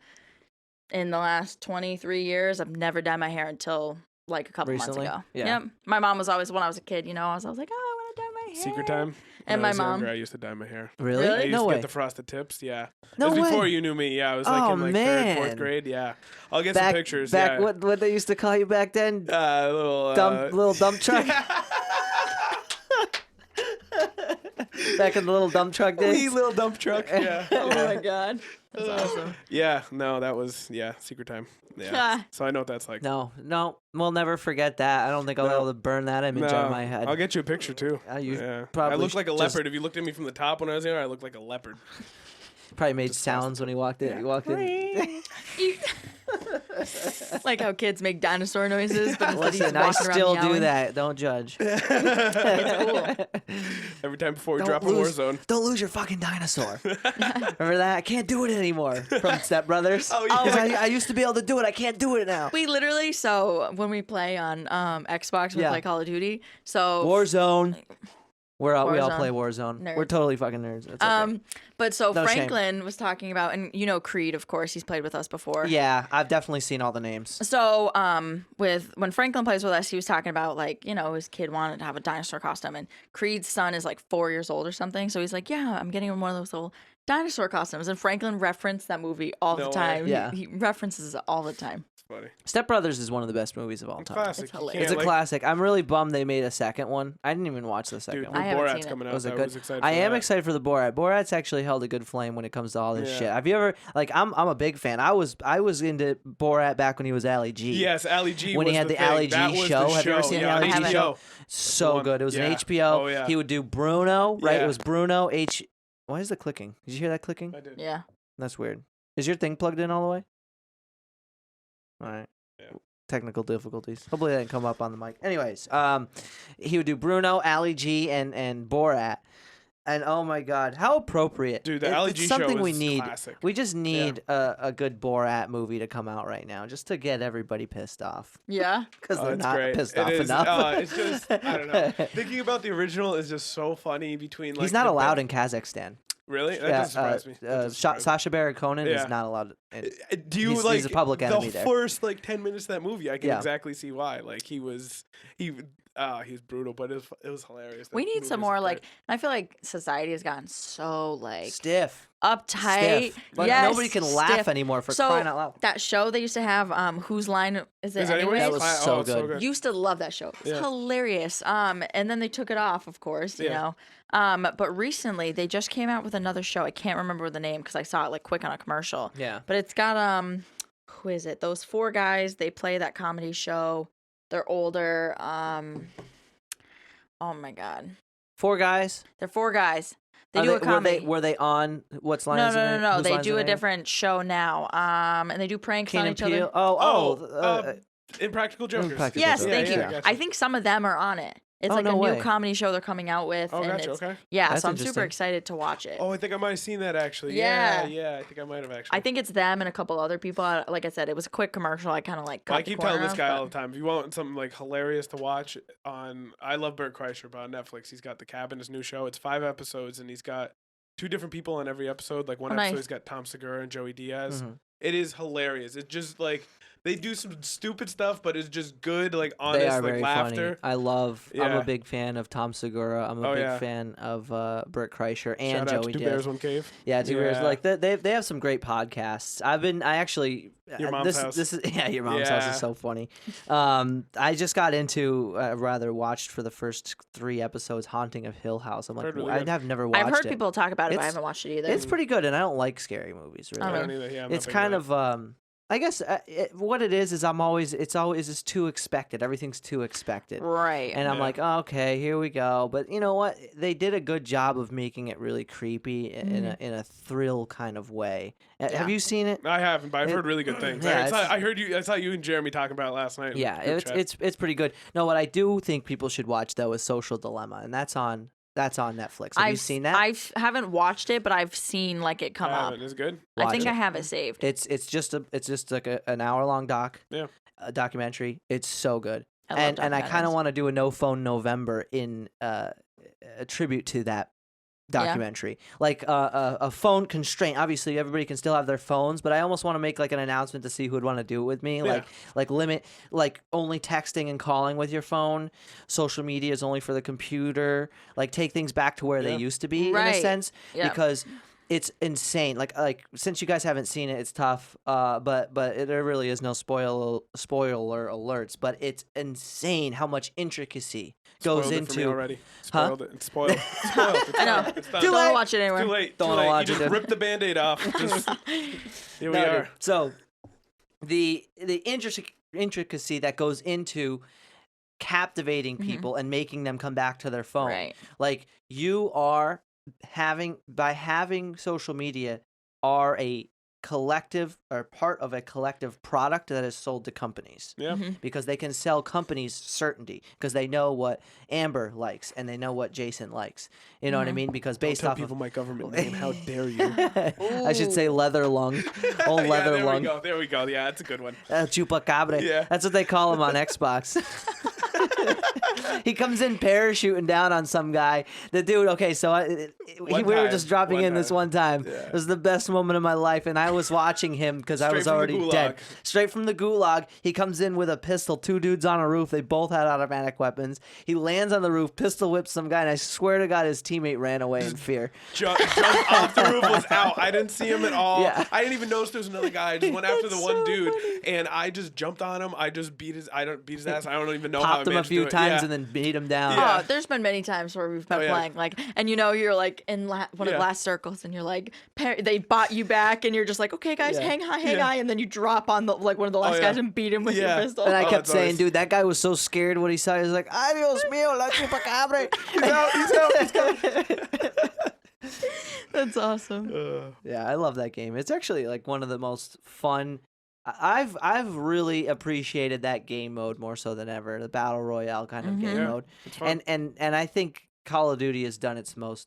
in the last 23 years, I've never dyed my hair until like a couple months ago. Yeah. Yep. My mom was always, when I was a kid, I was like, oh, I want to dye my hair. Secret time. And when my mom. Younger, I used to dye my hair. Really? I used to way. get the frosted tips. Yeah. No way. Before way. you knew me. Yeah. I was like in like third, fourth grade. Yeah. I'll get some pictures. Back what they used to call you back then? Little dump truck. Back in the little dump truck days. Wee little dump truck. Yeah. Oh my god. That's awesome. Yeah. No, that was secret time. Yeah. So I know what that's like. No, we'll never forget that. I don't think I'll be able to burn that image out of my head. I'll get you a picture too. I look like a leopard. If you looked at me from the top when I was there, I looked like a leopard. Probably made sounds when he walked in. Yeah. He walked in. Like how kids make dinosaur noises. But listen, I still do that. Don't judge. It's cool. Every time before we drop a Warzone. Don't lose your fucking dinosaur. Remember that? I can't do it anymore. From Step Brothers. Oh, yeah. I used to be able to do it. I can't do it now. We literally, so when we play on Xbox, we play Call of Duty. So Warzone. We all play Warzone. Nerds. We're totally fucking nerds. It's okay. But so no Franklin was talking about, and Creed, of course, he's played with us before. Yeah, I've definitely seen all the names. So when Franklin plays with us, he was talking about like, his kid wanted to have a dinosaur costume, and Creed's son is like 4 years old or something. So he's like, yeah, I'm getting him one of those little dinosaur costumes. And Franklin referenced that movie all the time. Way. Yeah. He references it all the time. Funny. Step Brothers is one of the best movies of all time. Classic. It's hilarious. It's a classic. I'm really bummed they made a second one. I didn't even watch the second one. Borat's coming out. Was it good? I am excited for the Borat. Borat's actually held a good flame when it comes to all this shit. Have you ever I'm a big fan. I was into Borat back when he was Ali G. Yes, Ali G. When he had the Ali G show. Have you ever seen the Ali G show? So good. It was an HBO. Oh, yeah. He would do Bruno, right? It was Bruno Why is it clicking? Did you hear that clicking? I did. Yeah. That's weird. Is your thing plugged in all the way? All right. Yeah. Technical difficulties. Hopefully that didn't come up on the mic. Anyways, he would do Bruno, Ali G, and Borat. And oh my God, how appropriate. Dude, the Ali G it's something show we is need. classic. We just need a good Borat movie to come out right now, just to get everybody pissed off. Yeah. Because they're not great. pissed off enough. It's just, I don't know. Thinking about the original is just so funny between like. He's not allowed in Kazakhstan. Really? That doesn't surprise me. Sacha Baron Cohen is not allowed. Do you he's a public enemy the first like 10 minutes of that movie? I can exactly see why. Like he was brutal, but it was hilarious. We need some more like. I feel like society has gotten so like stiff, uptight. But nobody can laugh anymore for crying out loud. That show they used to have, Whose Line Is It Anyway? That was so good. Used to love that show. It's hilarious. And then they took it off, of course. You know. But recently they just came out with another show. I can't remember the name because I saw it like quick on a commercial. Yeah. But it's got who is it? Those 4 guys. They play that comedy show. They're older. Oh my God. 4 guys? They're 4 guys. They do a comedy. Were they on What's Line Is It? No. They do a different show now. And they do pranks on each other. Impractical Jokers. Yes, thank you. Gotcha. I think some of them are on it. It's like a new comedy show they're coming out with. Oh, and gotcha, okay. Yeah, so I'm super excited to watch it. Oh, I think I might have seen that actually. Yeah, I think I might have actually. I think it's them and a couple other people. Like I said, it was a quick commercial. I kind of like I keep telling this guy all the time, if you want something like hilarious to watch I love Bert Kreischer, but on Netflix, he's got The Cabin, his new show. It's 5 episodes, and he's got 2 different people on every episode. Like one episode, he's got Tom Segura and Joey Diaz. Mm-hmm. It is hilarious. It's just like they do some stupid stuff, but it's just good, like honest, they are like very laughter. Funny. I love. Yeah. I'm a big fan of Tom Segura. I'm a big fan of Bert Kreischer and Shout Joey out to Diaz. 2 Bears, 1 Cave. Yeah, 2 Bears. Like they have some great podcasts. Your mom's house. This is your mom's house is so funny. I just got into watched for the first 3 episodes Haunting of Hill House. I'm like, I've never watched it. I've heard people talk about it, but I haven't watched it either. It's pretty good, and I don't like scary movies really. I don't either. Yeah, it's kind of I guess what it is it's always just too expected. Everything's too expected. Right. And I'm like, oh, okay, here we go. But you know what? They did a good job of making it really creepy in a thrill kind of way. Yeah. Have you seen it? I haven't, but I've heard really good things. Yeah, I saw you and Jeremy talking about it last night. Yeah, it's pretty good. No, what I do think people should watch though is Social Dilemma, and that's on Netflix. Have you seen that? I haven't watched it, but I've seen like it come up. It's good. I think I have it saved. It's just like an hour-long documentary. It's so good. And I kind of want to do a No Phone November in a tribute to that documentary. Like a phone constraint. Obviously, everybody can still have their phones, but I almost want to make like an announcement to see who would want to do it with me. Like limit like only texting and calling with your phone. Social media is only for the computer. Like take things back to where they used to be in a sense because it's insane. Like since you guys haven't seen it, it's tough. But there really is no spoiler alerts. But it's insane how much intricacy goes into. For me already. Spoiled it. It's spoiled. It's spoiled. I know. It's done. Don't watch it anywhere. Too late. Don't watch it. You just rip the Band-Aid off. Here we are. So the intricacy that goes into captivating people and making them come back to their phone. Right. Like you are having social media are a collective or part of a collective product that is sold to companies. Yeah. Because they can sell companies certainty because they know what Amber likes and they know what Jason likes. You know what I mean? Because based Don't off tell people my government name. How dare you? I should say leather lung. Old leather lung. There we go. Yeah, that's a good one. Chupacabra. Yeah. That's what they call him on Xbox. He comes in parachuting down on some guy. The dude, okay, so we were just dropping in this one time. Yeah. It was the best moment of my life, and I was watching him because I was already dead. Straight from the gulag. He comes in with a pistol. 2 dudes on a roof. They both had automatic weapons. He lands on the roof, pistol whips some guy, and I swear to God his teammate ran away in fear. Jumped off the roof, was out. I didn't see him at all. Yeah. I didn't even notice there was another guy. I just went after the one dude, and I just jumped on him. I just beat his ass. I don't even know how I managed to do it. Popped him a few times and then beat him down. Yeah. Oh, there's been many times where we've been playing, like, and you're like in one of the last circles, and you're like, they bought you back, and you're just like, okay, guys, hang high, and then you drop on one of the last guys and beat him with your pistol. And I kept saying, dude, that guy was so scared when he saw it. He was like, ay, Dios mío, la chupacabra. He's out. That's awesome. Yeah, I love that game. It's actually like one of the most fun. I've really appreciated that game mode more so than ever. The battle royale kind of game mode. And I think Call of Duty has done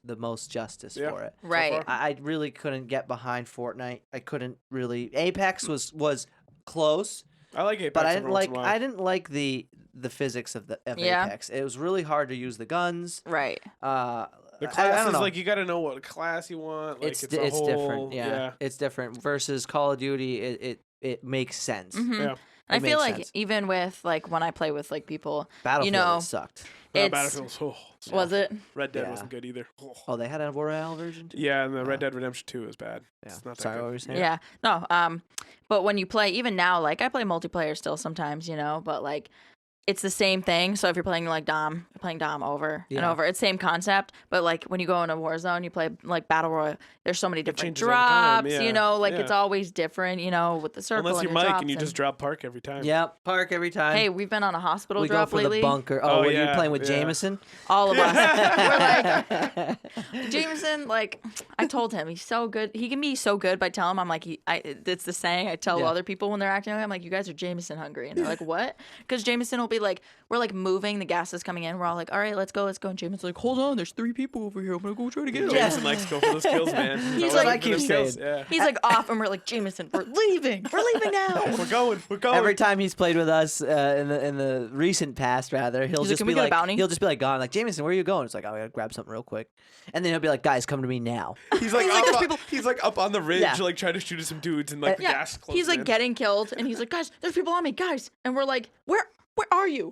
the most justice for it. Right. So I really couldn't get behind Fortnite. I couldn't really. Apex was close. I like Apex, but I didn't like the physics of Apex. It was really hard to use the guns. Right. The classes, like, you got to know what class you want. Like, it's different. Yeah, it's different versus Call of Duty. It makes sense. Mm-hmm. Yeah. I feel like even with like when I play with like people, Battlefield sucked. Battlefield was it? Red Dead wasn't good either. Oh, they had a Royale version too? Yeah, and the Red Dead Redemption 2 is bad. Yeah. It's not that Sorry, good. what were you saying? Yeah. No. But when you play, even now, like I play multiplayer still sometimes, but like it's the same thing. So if you're playing like Dom, you're playing Dom over and over. It's same concept, but like when you go into Warzone, you play like Battle Royale. There's so many different drops. It's always different. With the circle. Unless you're Mike and you just drop Park every time. Yep, Park every time. Hey, we've been on a hospital we drop go for lately. The bunker. Oh, were you playing with Jameson? All of us. We're like Jameson. Like I told him, he's so good. He can be so good. By telling him, I'm like, it's the saying I tell other people when they're acting. I'm like, you guys are Jameson hungry, and they're like, what? Because Jameson will be like, we're like moving, the gas is coming in. We're all like, all right, let's go. And Jameson's like, hold on, there's 3 people over here. I'm gonna go try to get them. Jameson likes to go for those kills, man. He's like, I keep saying. He's like off, and we're like, Jameson, we're leaving. We're leaving now. We're going. Every time he's played with us in the recent past, rather, he'll just be like, gone. Like, Jameson, where are you going? It's like, oh, I gotta grab something real quick, and then he'll be like, guys, come to me now. He's like, he's like up on the ridge, like trying to shoot at some dudes, and like the gas closes. He's like getting killed, and he's like, guys, there's people on me, guys, and we're like, where are you?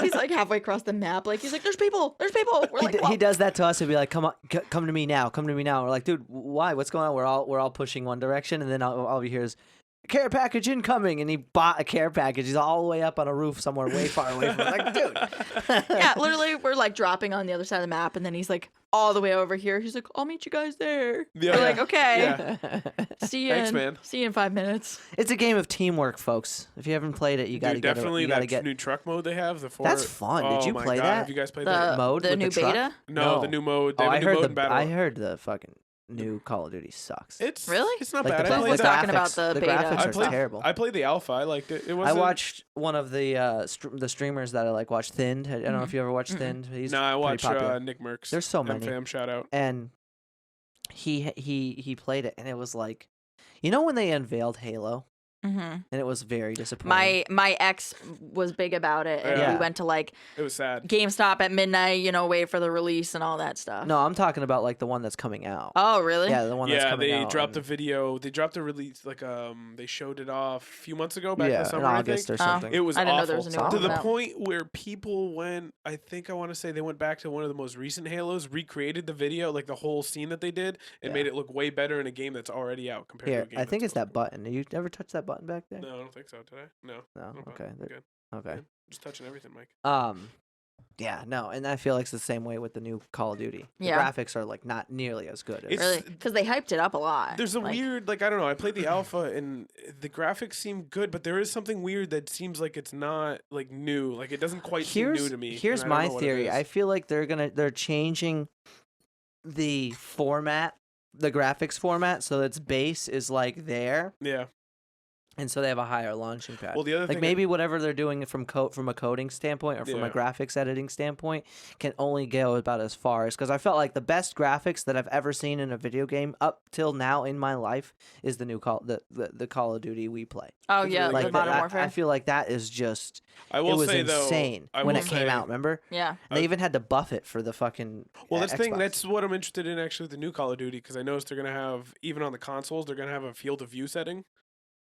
He's like halfway across the map. Like, he's like, there's people. We're like, he does that to us. He'll be like, come on, come to me now. We're like, dude, why? What's going on? We're all pushing one direction, and then all we hear is, care package incoming, and he bought a care package. He's all the way up on a roof somewhere way far away from us. Like, dude. Yeah, literally, we're like dropping on the other side of the map, and then he's like all the way over here. He's like, I'll meet you guys there. Yeah. We're like, okay. Yeah. See you. Thanks, man. See you in 5 minutes. It's a game of teamwork, folks. If you haven't played it, you got to get it. Definitely that new truck mode they have. That's fun. Did you play that? Have you guys played that mode? The new beta? No, the new mode. They have a new mode in Battle. I heard the fucking new Call of Duty sucks. It's not bad. I was talking about the beta. Graphics are terrible. I played the alpha. I liked it. I watched one of the streamers that I like watch, Thinned. I don't know if you ever watched Thinned. No, I watch Nick Merckx. There's so many. Fam, shout out. And he played it, and it was like, when they unveiled Halo. Mm-hmm. And it was very disappointing. My ex was big about it, and we went to like it was sad GameStop at midnight, wait for the release and all that stuff. No, I'm talking about like the one that's coming out. Oh, really? Yeah, the one that's coming out. Yeah, they dropped the video. They dropped the release like they showed it off a few months ago back in the summer. In August or something. It was I didn't awful know there was a new one to the out. point where people went. I think I want to say they went back to one of the most recent Halos, recreated the video, like the whole scene that they did, and made it look way better in a game that's already out compared to a game. I think it's that button. You ever touch that button back there? No, I don't think so. Did I? No. Okay. Good. Okay. Good. Just touching everything, Mike. Yeah, no, and I feel like it's the same way with the new Call of Duty. The graphics are like not nearly as good. Really? Because they hyped it up a lot. There's a weird, I don't know. I played the alpha and the graphics seem good, but there is something weird that seems like it's not like new. Like it doesn't quite seem new to me. Here's my theory. I feel like they're changing the format, the graphics format, so its base is like there. Yeah. And so they have a higher launching pad. Well, the other thing maybe whatever they're doing from a coding standpoint or from a graphics editing standpoint can only go about as far as, because I felt like the best graphics that I've ever seen in a video game up till now in my life is the new the Call of Duty we play. Oh yeah, like the Modern Warfare. I feel like that is just. I will say insane when it came out. Remember? Yeah. And they even had to buff it for the fucking. Well, that's what I'm interested in actually with the new Call of Duty, because I noticed they're gonna have, even on the consoles, they're gonna have a field of view setting.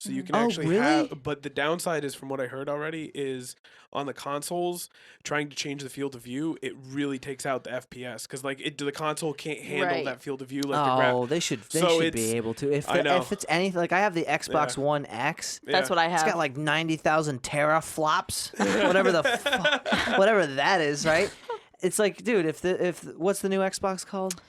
So you can actually have, but the downside is, from what I heard already, is on the consoles, trying to change the field of view, it really takes out the FPS, because the console can't handle that field of view. They should be able to. If it's anything, like I have the Xbox One X. That's what I have. It's got like 90,000 teraflops, whatever that is, right? It's like, dude, if what's the new Xbox called?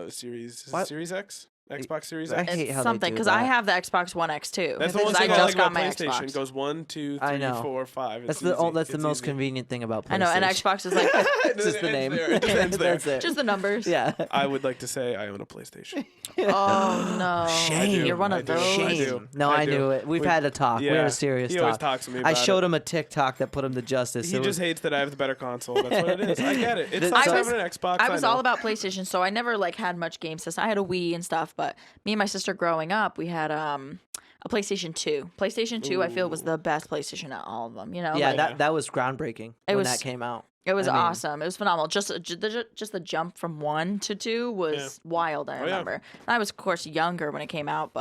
Series X. Xbox Series I X. hate It's how something they do because that. I have the Xbox One X too. That's the one because thing I I just like got about my PlayStation. Xbox. It goes 1, 2, I 3, know. 4, 5. That's It's easy. that's the It's most easy. convenient thing about PlayStation. I know, and Xbox is like It's just the It name. ends there. It just ends there. That's it. just the numbers. Yeah. I would like to say I own a PlayStation. Oh no! Shame. You're one I of do. those. I Shame. do. No, I knew it. We've had a talk. We had Yeah. a serious He talk. always talks to me about I showed it. him a TikTok that put him to justice. He just hates that I have the better console. That's what it is. I get it. It The- sucks I was- having an Xbox. I was know. all about PlayStation, so I never like had much game system. I had a Wii and stuff, but me and my sister growing up, we had a PlayStation 2. PlayStation 2, I feel, was the best PlayStation out of all of them. You know, Yeah, like, that was groundbreaking when was- that came out. it was I mean- awesome. It was phenomenal. Just the jump from 1 to 2 was wild. I remember. I was of course younger when it came out,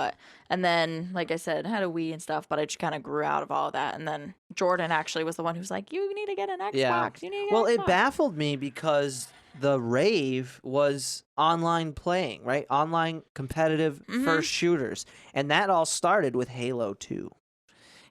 and then like I said, I had a Wii and stuff, but I just kind of grew out of all of that. And then Jordan actually was the one who was like, "You need to get an Xbox. Yeah. You need to get Well, an it Xbox." baffled me because the rave was online playing, right? Online competitive first shooters. And that all started with Halo 2.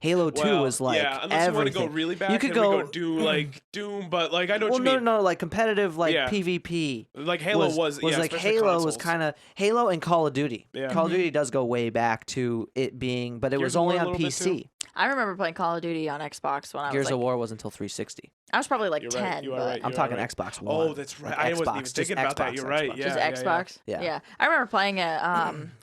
Halo 2 was like unless everything. you want to go really back, You could then we go Doom, but like I know what well, you no, mean. no, like competitive, like Yeah. PvP. Like Halo was like especially Halo was consoles. kind of Halo and Call of Duty. Yeah. Call of Duty does go way back to it being, but it Gears was of War only a on little bit PC. too. I remember playing Call of Duty on Xbox when I was Gears like, of War was until 360. I was probably like You're 10. right. You are but right. I'm You talking right. Xbox One. Oh, that's right. Like I wasn't even Xbox, thinking just about that. Xbox, You're right. Xbox. Yeah, Just yeah, Xbox. Yeah. I remember playing it.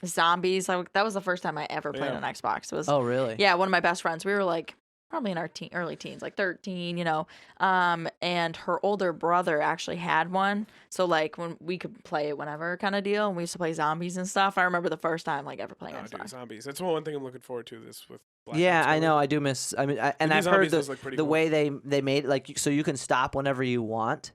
Zombies. That was the first time I ever played Yeah. an Xbox. It was Oh, really? yeah, one of my best friends. We were like probably in our early teens, like 13, you know. And her older brother actually had one, so like when we could play it whenever kind of deal. And we used to play zombies and stuff. I remember the first time like ever playing Oh, Xbox. dude, zombies. That's one thing I'm looking forward to. This with. Black Yeah, Ops I know. coming. I do miss. I mean, and new I've heard zombies does look pretty the cool. way they made it, like so you can stop whenever you want.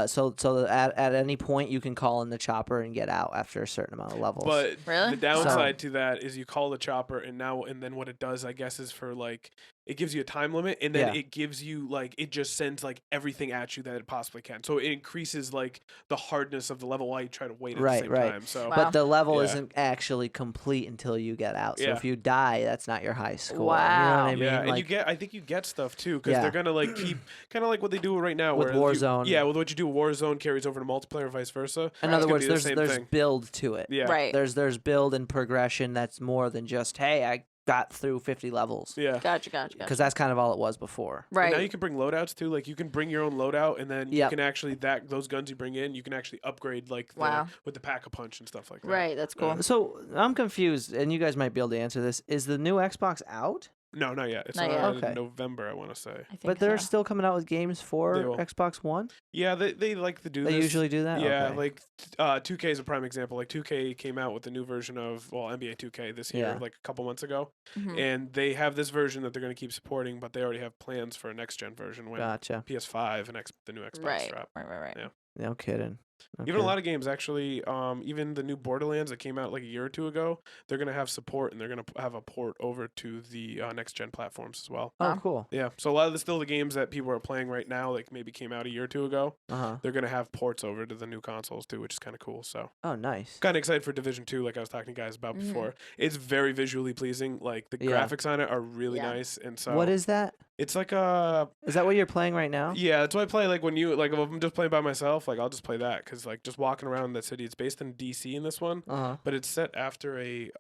So at any point you can call in the chopper and get out after a certain amount of levels. But Really? the downside to that is you call the chopper and then what it does, I guess, is for like it gives you a time limit and then Yeah. it gives you like it just sends like everything at you that it possibly can. So it increases like the hardness of the level while you try to wait at Right, the same right. time. So Wow. but the level Yeah. isn't actually complete until you get out. So Yeah. if you die, that's not your high score. You know Wow. what I mean? yeah, and Like, I think you get stuff too because Yeah. they're gonna like keep kind of like what they do right now With where Warzone. Yeah, with what you do, Warzone carries over to multiplayer, vice versa. in It's other gonna words, be the same there's thing. build to it. Yeah, Right. There's build and progression that's more than just hey, I got through 50 levels. yeah. Gotcha. Because that's kind of all it was before. And Right. now you can bring loadouts too. Like you can bring your own loadout, and then you Yep. can actually those guns you bring in, you can actually upgrade like Wow. with the pack a punch and stuff like that. Right. That's cool. So I'm confused, and you guys might be able to answer this. Is the new Xbox out? No, not yet. It's Not yet. Okay. November, I want to say. I think But they're so. still coming out with games for They will. Xbox One? Yeah, they like to do They this. usually do that? Yeah, Okay. like 2K is a prime example. Like 2K came out with the new version of NBA 2K this year, Yeah. like a couple months ago, Mhm. and they have this version that they're going to keep supporting, but they already have plans for a next gen version when Gotcha. PS5 and the new Xbox Right. drop. Right. Yeah. No kidding. Even a lot of games actually, even the new Borderlands that came out like a year or two ago, they're gonna have support and they're gonna have a port over to the next gen platforms as well. Oh, Wow. cool. Yeah, so a lot of the games that people are playing right now, like maybe came out a year or two ago, Uh-huh. they're gonna have ports over to the new consoles too, which is kind of cool. So Oh, nice. kind of excited for Division 2, like I was talking to you guys about Mhm. before. It's very visually pleasing. Like the Yeah. graphics on it are really Yeah. nice, and so What is that? it's like a Is that what you're playing right now? yeah, that's why I play like when you like if I'm just playing by myself, like I'll just play that because like just walking around the city. It's based in DC in this one, Uh-huh. but it's set after a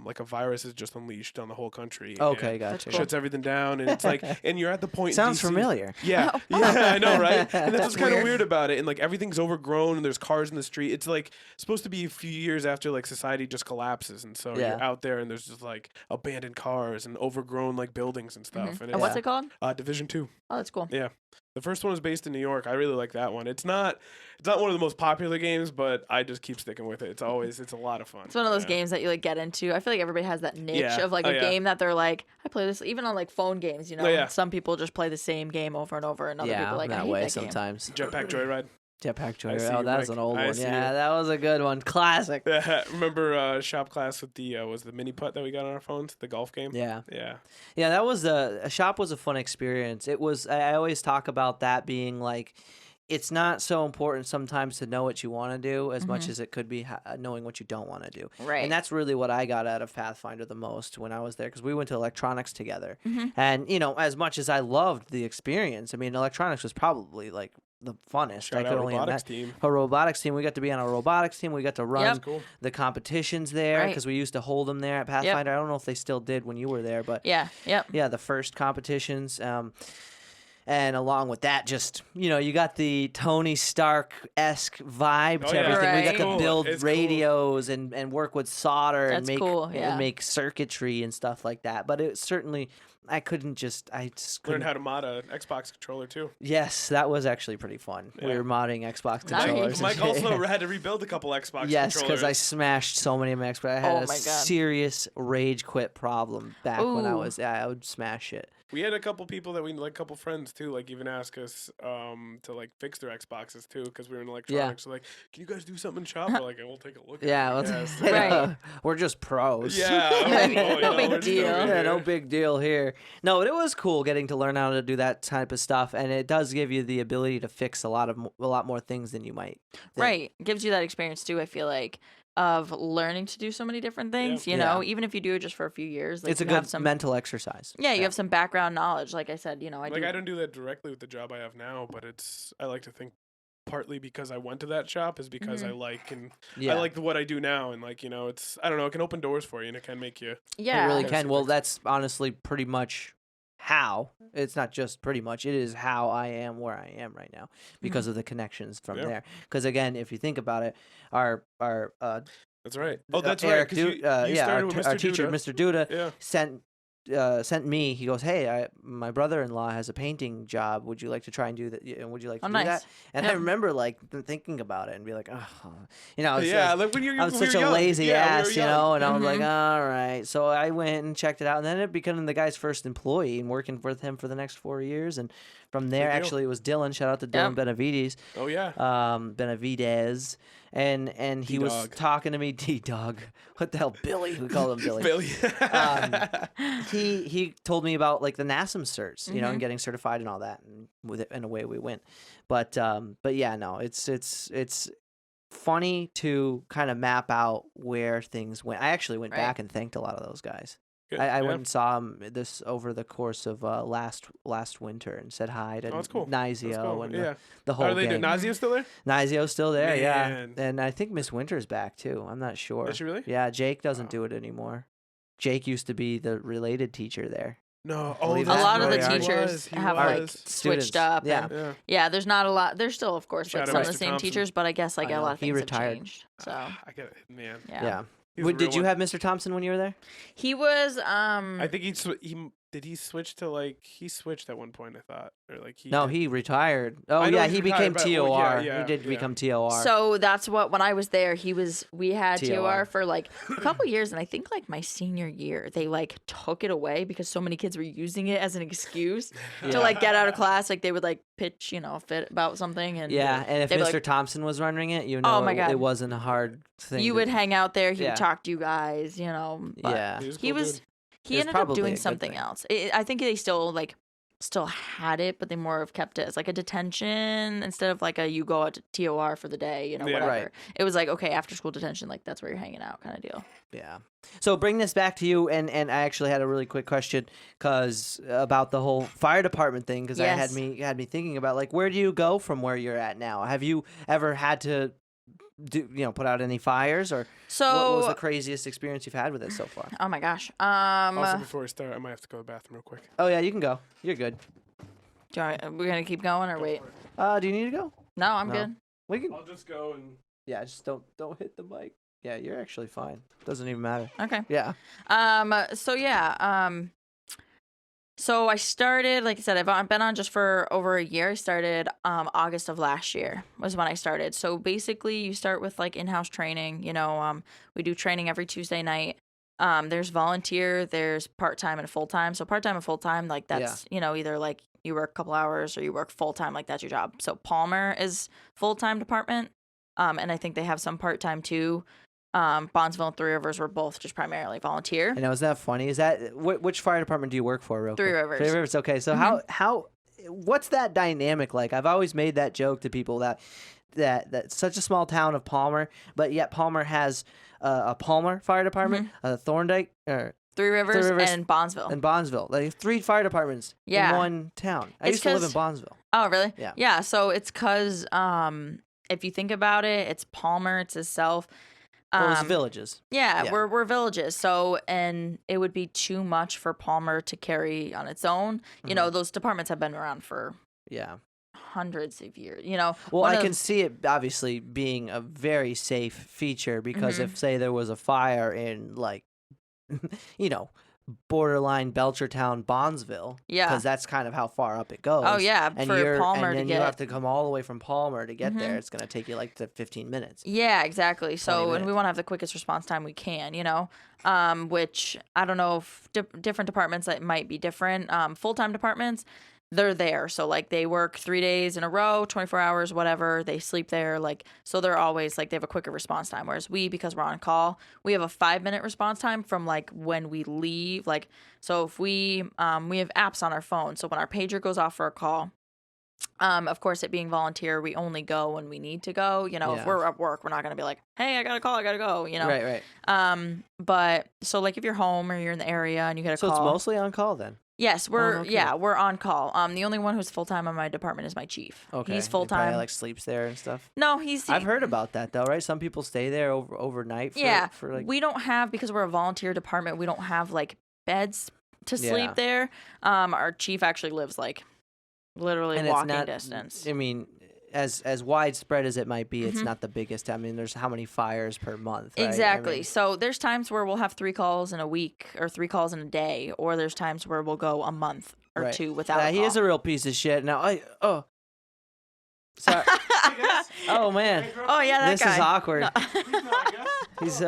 like a virus is just unleashed on the whole country. Okay, and gotcha. cool. shuts everything down, and it's like, and you're at the point. in Sounds DC familiar. Yeah, Oh. yeah, I know, right? And that's what's kind of weird. weird about it. And like everything's overgrown, and there's cars in the street. It's like supposed to be a few years after like society just collapses, and so Yeah. you're out there, and there's just like abandoned cars and overgrown like buildings and stuff. Mhm. And And what's Yeah. it called? Division 2. Oh, that's cool. Yeah. The first one is based in New York. I really like that one. It's not one of the most popular games, but I just keep sticking with it. It's a lot of fun. It's one of those Yeah. games that you like get into. I feel like everybody has that niche Yeah. of like Oh, a yeah. game that they're like, I play this even on like phone games, you know. Oh, yeah. Some people just play the same game over and over, and other Yeah, people are like, I that hate way that game. sometimes. Jetpack Joyride. Jetpack I see Joyride. Oh, you, that's Mike. an old I one. see Yeah, you. that was a good one. Classic. Remember shop class with the was the mini putt that we got on our phones, the golf game? Yeah. Yeah. Yeah, that was a shop was a fun experience. It was. I always talk about that being like, it's not so important sometimes to know what you want to do as much Mhm. as it could be knowing what you don't want to do. Right. And that's really what I got out of Pathfinder the most when I was there because we went to electronics together. Mhm. And, as much as I loved the experience, I mean, electronics was probably like the funnest. Shout out robotics team. A robotics team. We got to be on a robotics team. We got to run the competitions there because we used to hold them there at Pathfinder. I don't know if they still did when you were there, but yeah, the first competitions. And along with that, just, you got the Tony Stark-esque vibe to everything. Right. We got to build radios and work with solder and make circuitry and stuff like that. But it certainly, I just couldn't. Learned how to mod an Xbox controller too. Yes, that was actually pretty fun. Yeah. We were modding Xbox controllers. Mike also had to rebuild a couple Xbox controllers. Yes, because I smashed so many of my Xbox. I had a serious rage quit problem back when I would smash it. We had a couple people that a couple friends too, even ask us to fix their Xboxes too, because we were in electronics. So can you guys do something in shop? We're like, we'll take a look at it. Right. We're just pros. Yeah. No big deal. Yeah, no big deal here. No, it was cool getting to learn how to do that type of stuff, and it does give you the ability to fix a lot more things than you might think. Right. It gives you that experience too, I feel like, of learning to do so many different things, you know, even if you do it just for a few years. It's a good mental exercise. Yeah, you have some background knowledge. Like I said, I don't do that directly with the job I have now, but I like to think partly because I went to that shop is because I like what I do now, and it's, I don't know, it can open doors for you and it can make you. Yeah, it really can. Well, that's honestly pretty much how. It's not just pretty much. It is how I am where I am right now because of the connections from there. Because again, if you think about it, our that's right. Oh, that's Eric right. You started with our teacher, Duda. Mr. Duda, sent me. He goes, "Hey, my brother-in-law has a painting job. Would you like to try and do that? And would you like to do that?" And I remember thinking about it and be like, "Oh, I'm such a lazy ass, and I was like, all right." So I went and checked it out, and then it became the guy's first employee and working with him for the next 4 years. And from there, actually, it was Dylan. Shout out to Dylan Benavides. Oh yeah, Benavides. And he was talking to me, D-Dog. What the hell, Billy? We call him Billy. Billy. He told me about the NASM certs, and getting certified and all that, and away we went. But yeah, no, it's funny to kind of map out where things went. I actually went back and thanked a lot of those guys. I went and saw him this over the course of last winter and said hi to Nizio and the whole gang. Nizio still there? Nizio's still there, yeah. And I think Miss Winter's back too. I'm not sure. Is she really? Yeah, Jake doesn't do it anymore. Jake used to be the related teacher there. No, a lot of the teachers have switched up. Yeah. There's not a lot. There's still, of course, some of the same teachers, but I guess a lot of things have changed. So I get it, man. Yeah. Did you have Mr. Thompson when you were there? He was. I think he switch to he switched at one point, I thought, or he retired. Oh yeah, he became TOR. He did become TOR. So that's when I was there. We had TOR for a couple years, and I think my senior year they took it away because so many kids were using it as an excuse to get out of class. They would pitch fit about something, and and if Mr. Thompson was running it, oh my God, it wasn't a hard thing. You would hang out there. He would talk to you guys. But he was. He ended up doing something else. I think they still had it, but they more have kept it as a detention instead of you go out to TOR for the day, whatever. Right. It was okay, after school detention, that's where you're hanging out kind of deal. Yeah. So bring this back to you, and I actually had a really quick question about the whole fire department thing, because I had me thinking about where do you go from where you're at now? Have you ever had to put out any fires, or what was the craziest experience you've had with it so far? Oh my gosh. Also, before we start, I might have to go to the bathroom real quick. Oh yeah, you can go. You're good. We're gonna keep going or wait? Do you need to go? No, I'm good. I'll just go and. Yeah, just don't hit the mic. Yeah, you're actually fine. Doesn't even matter. Okay. Yeah. So I started, like I said, I've been on just for over a year. I started August of last year was when I started. So basically you start with in-house training. We do training every Tuesday night. There's volunteer, there's part-time and full-time. So part-time and full-time, that's, either you work a couple hours or you work full-time, that's your job. So Palmer is full-time department. And I think they have some part-time too. Bondsville and Three Rivers were both just primarily volunteer. I know, isn't that funny? Is that which fire department do you work for, real quick? Three Rivers. Three Rivers. Okay, so how what's that dynamic like? I've always made that joke to people that such a small town of Palmer, but yet Palmer has a Palmer Fire Department, a Thorndike or Three Rivers and Bondsville. And Bondsville. Like 3 fire departments in one town. I used to live in Bondsville. Oh, really? Yeah. Yeah, so it's because if you think about it, it's Palmer, it's itself. Well, it's villages. Yeah, we're villages. So, and it would be too much for Palmer to carry on its own. You know, those departments have been around for hundreds of years. You know, well, I can see it obviously being a very safe feature because if, say, there was a fire in like, you know, borderline Belchertown, Bondsville, because that's kind of how far up it goes. Oh yeah, and for Palmer and then to get, you have to come all the way from Palmer to get there. It's gonna take you like 15 minutes. Yeah, exactly. So, and we want to have the quickest response time we can. You know, which I don't know if different departments that might be different. Full-time departments, they're there. So like they work 3 days in a row, 24 hours, whatever. They sleep there. Like, so they're always like, they have a quicker response time. Whereas we, because we're on call, we have a 5-minute response time from like when we leave. Like, so if we have apps on our phone. So when our pager goes off for a call, of course, it being volunteer, we only go when we need to go. You know, if we're at work, we're not going to be like, hey, I got a call, I got to go, you know? Right. But so like if you're home or you're in the area and you get a call. So it's mostly on call then? Yes, we're on call. The only one who's full time on my department is my chief. Okay, he's full time. Like sleeps there and stuff. No, I've heard about that though, right? Some people stay there overnight. For like... we don't have, because we're a volunteer department. We don't have like beds to sleep there. Our chief actually lives like literally walking distance. I mean, as widespread as it might be, it's not the biggest. I mean, there's how many fires per month, right? Exactly. I mean, so there's times where we'll have 3 calls in a week or 3 calls in a day, or there's times where we'll go a month or 2 without a call. He is a real piece of shit. Now, sorry. Oh, man. Oh, yeah, that guy. This is awkward. No. He's,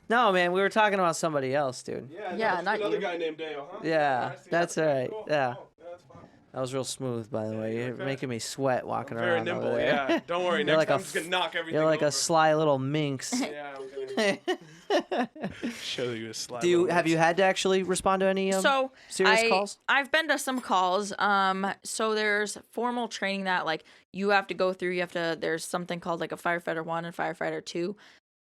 no, man, we were talking about somebody else, dude. Yeah, not another guy named Dale, huh? Yeah, that's all right. Cool. Yeah. Oh, that's fine. That was real smooth, by the way. You're making me sweat walking around. Very nimble, over there. yeah. Don't worry, next time I'm just going to knock everything You're like over. a sly little minx. Yeah, I'm going to show you a sly Have you had to actually respond to any serious calls? I've been to some calls. So there's formal training that like you have to go through. There's something called like a firefighter 1 and firefighter 2.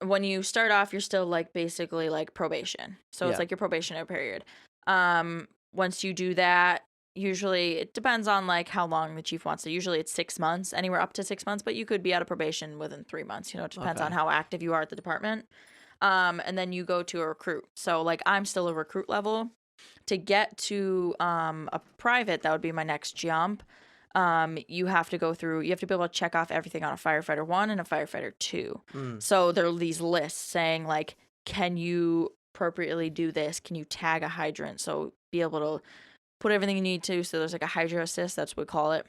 When you start off, you're still like basically like probation. So it's like your probationary period. Once you do that, usually it depends on like how long the chief wants to. Usually it's 6 months, anywhere up to 6 months, but you could be out of probation within 3 months. You know, it depends on how active you are at the department. And then you go to a recruit. So like I'm still a recruit level. To get to a private, that would be my next jump. You have to be able to check off everything on a firefighter 1 and a firefighter 2. So there are these lists saying like, can you appropriately do this? Can you tag a hydrant? So be able to put everything you need to. So there's like a hydro assist, that's what we call it.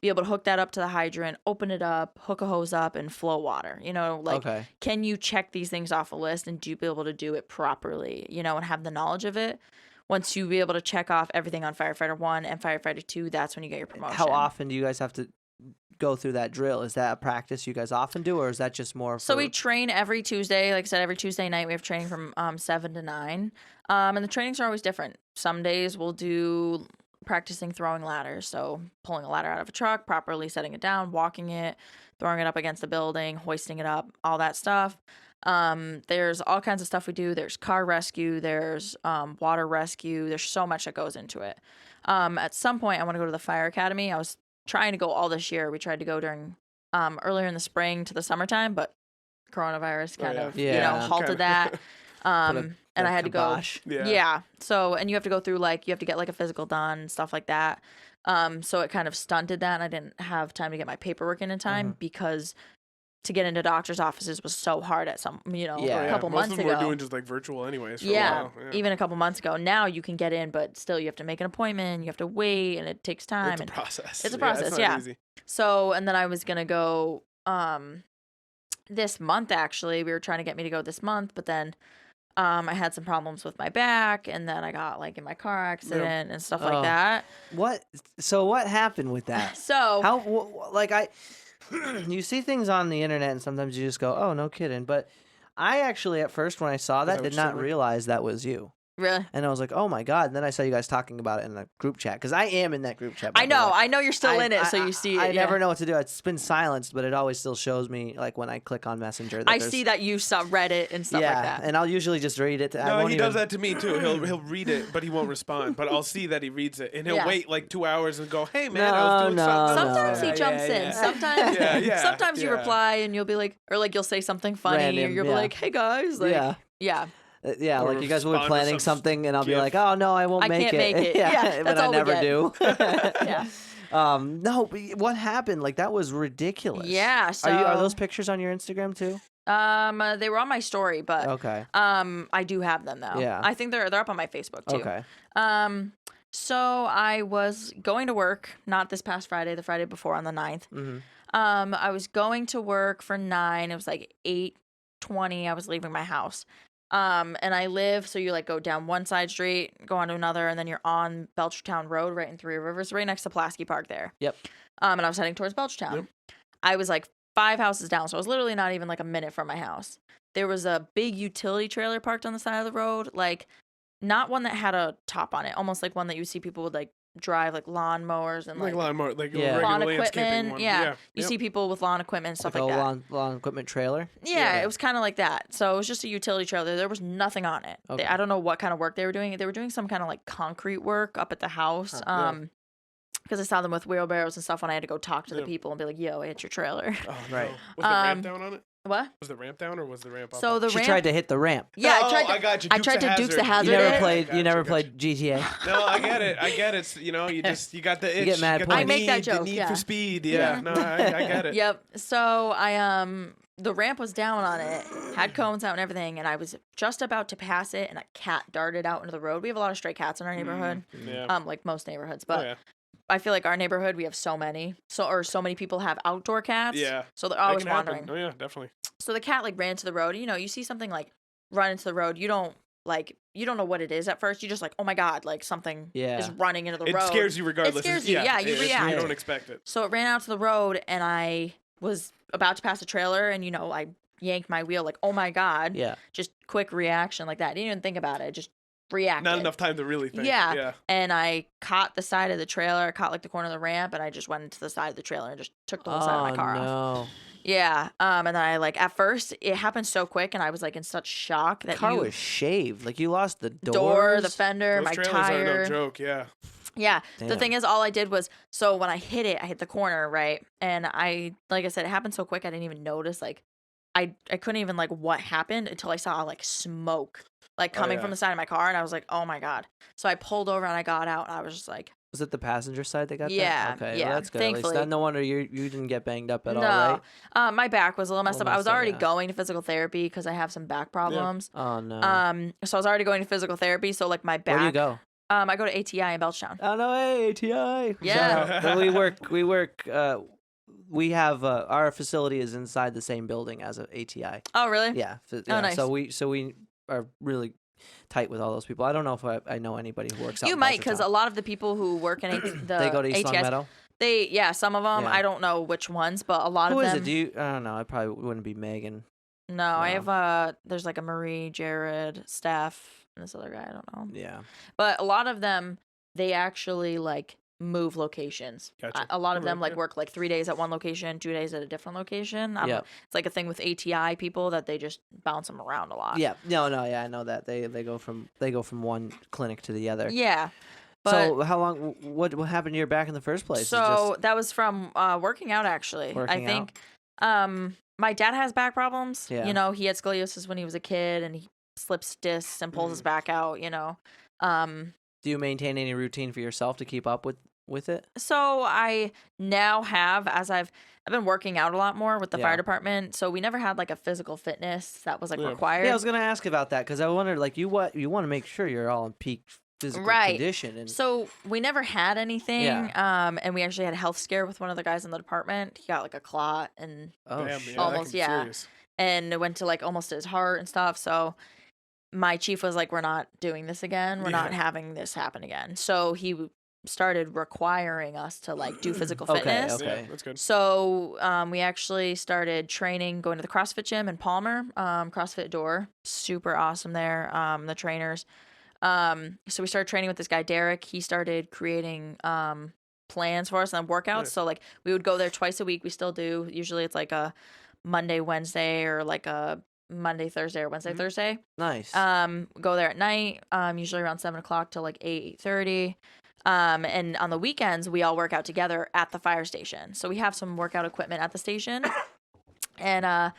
Be able to hook that up to the hydrant, open it up, hook a hose up, and flow water. You know, like, can you check these things off a list and be able to do it properly, you know, and have the knowledge of it? Once you be able to check off everything on firefighter 1 and firefighter 2, that's when you get your promotion. How often do you guys have to go through that drill? Is that a practice you guys often do, or is that just more So we train every Tuesday. Like I said, every Tuesday night we have training from 7 to 9. And the trainings are always different. Some days we'll do practicing throwing ladders. So pulling a ladder out of a truck, properly setting it down, walking it, throwing it up against the building, hoisting it up, all that stuff. There's all kinds of stuff we do. There's car rescue, there's water rescue. There's so much that goes into it. At some point I want to go to the fire academy. I was trying to go all this year. We tried to go during earlier in the spring to the summertime, but coronavirus kind of halted that. And I had to go. Yeah. So, and you have to go through like, you have to get like a physical done, stuff like that. So it kind of stunted that, and I didn't have time to get my paperwork in time because to get into doctor's offices was so hard at some, a couple months ago. Most of them were doing just like virtual anyways. For a while. Even a couple months ago. Now you can get in, but still you have to make an appointment. You have to wait, and it takes time. It's a process. It's a process. It's not easy. So, and then I was gonna go this month. Actually, we were trying to get me to go this month, but then I had some problems with my back, and then I got like in my car accident and stuff like that. So what happened with that? You see things on the internet and sometimes you just go, oh, no kidding. But I actually, at first, when I saw that, did not realize that was you. Really? And I was like, oh my God. And then I saw you guys talking about it in the group chat because I am in that group chat. I know you're still in it, so you see it. I never know what to do. It's been silenced, but it always still shows me, like when I click on Messenger. I see that you read it and stuff like that. And I'll usually just read it. No, he does that to me too. He'll read it, but he won't respond. But I'll see that he reads it, and he'll wait like 2 hours and go, "Hey man, I was doing something." Sometimes he jumps in. Sometimes you reply and you'll be like, or like you'll say something funny, or you'll be like, "Hey guys," like, yeah. Like you guys will be planning something, and I'll be like, "Oh no, I won't make it." I can't make it. Yeah, but I never do. Yeah. No, but what happened? Like that was ridiculous. Yeah. So are those pictures on your Instagram too? They were on my story, but okay. I do have them though. Yeah. I think they're up on my Facebook too. Okay. So I was going to work, not this past Friday, the Friday before on the 9th. Mm-hmm. I was going to work for 9. It was like 8:20. I was leaving my house. And I live, so you like go down one side street, go on to another, and then you're on Belchertown Road, right in Three Rivers, right next to Pulaski Park there. Yep. And I was heading towards Belchertown. Yep. I was like 5 houses down, so I was literally not even like a minute from my house. There was a big utility trailer parked on the side of the road, like not one that had a top on it, almost like one that you see people would like drive like lawnmowers and like lawnmower, like lawn equipment. One. Yeah. You see people with lawn equipment and stuff like that. Lawn equipment trailer. Yeah, it was kind of like that. So it was just a utility trailer. There was nothing on it. Okay. I don't know what kind of work they were doing. They were doing some kind of like concrete work up at the house. Because I saw them with wheelbarrows and stuff when I had to go talk to the people and be like, "Yo, it's your trailer." Oh, right. Was the ramp down on it? What? Was the ramp down or was the ramp up? So the she ramp... tried to hit the ramp. Yeah, I tried to Dukes the Hazard. You never played GTA. No, I get it. You know, you got the itch. You get mad I make that joke. The need for speed. Yeah. No, I get it. Yep. So I the ramp was down on it, had cones out and everything, and I was just about to pass it, and a cat darted out into the road. We have a lot of stray cats in our neighborhood. Like most neighborhoods, but. I feel like our neighborhood, we have so many people have outdoor cats. Yeah. So they're always wandering. Oh, yeah, definitely. So the cat, like, ran to the road. You know, you see something, like, run into the road. You don't know what it is at first. You just, like, oh, my God, like, something is running into the road. It scares you regardless. It scares you. Yeah, you react. You don't expect it. So it ran out to the road, and I was about to pass a trailer, and, you know, I yanked my wheel, like, oh, my God. Yeah. Just quick reaction like that. Didn't even think about it. Just reacted. Not enough time to really think. Yeah. And I caught the side of the trailer, caught like the corner of the ramp, and I just went into the side of the trailer and just took the whole side of my car off. Yeah. And then I like at first it happened so quick and I was like in such shock that the car was shaved. Like you lost the door, the fender, those my tire. Are no joke, yeah. Yeah. Damn. The thing is all I did was so when I hit the corner, right? And I like I said, it happened so quick I didn't even notice like I couldn't even like what happened until I saw like smoke like coming from the side of my car and I was like, oh my God. So I pulled over and I got out and I was just like, was it the passenger side that got that? Yeah. Okay. Yeah. Well, that's good. Thankfully. At least no wonder you didn't get banged up at all, right? My back was a little messed up. I was already going to physical therapy because I have some back problems. Yeah. Oh no. So I was already going to physical therapy. So like my back. Where do you go? I go to ATI in Belchertown. Oh no, hey, ATI. Yeah. So, we work. We have our facility is inside the same building as a ATI. Oh really? Yeah. Oh nice. So we are really tight with all those people. I don't know if I know anybody who works out. You might, because a lot of the people who work in they go to East ATS, Long Meadow. Some of them. Yeah. I don't know which ones, but a lot who of them. Who is it? Do you? I don't know. I probably wouldn't be Megan. No, I have there's like a Marie, Jared, Steph, and this other guy. I don't know. Yeah. But a lot of them, they actually like move locations. Gotcha. A lot of them like work like 3 days at one location, 2 days at a different location. Yeah. It's like a thing with ATI people that they just bounce them around a lot. Yeah. No. Yeah, I know that they go from one clinic to the other. Yeah. But, so how long? What happened to your back in the first place? So that was from working out. Actually, I think my dad has back problems. Yeah. You know, he had scoliosis when he was a kid, and he slips discs and pulls his back out. You know. Do you maintain any routine for yourself to keep up with it? So I now have, as I've been working out a lot more with the fire department. So we never had like a physical fitness that was like required. Yeah, I was gonna ask about that because I wondered like you want to make sure you're all in peak physical condition. And so we never had anything. Yeah. And we actually had a health scare with one of the guys in the department. He got like a clot and almost and it went to like almost his heart and stuff. So my chief was like, we're not doing this again. We're not having this happen again. So he started requiring us to like do physical fitness. Okay, that's good. So we actually started training, going to the CrossFit gym in Palmer, CrossFit Door. Super awesome there. The trainers. So we started training with this guy, Derek. He started creating plans for us and workouts. Nice. So like we would go there twice a week. We still do. Usually it's like a Monday, Wednesday, or like a Monday, Thursday, or Wednesday, Thursday. Nice. Go there at night, usually around 7 o'clock till like 8:30. And on the weekends, we all work out together at the fire station. So we have some workout equipment at the station. And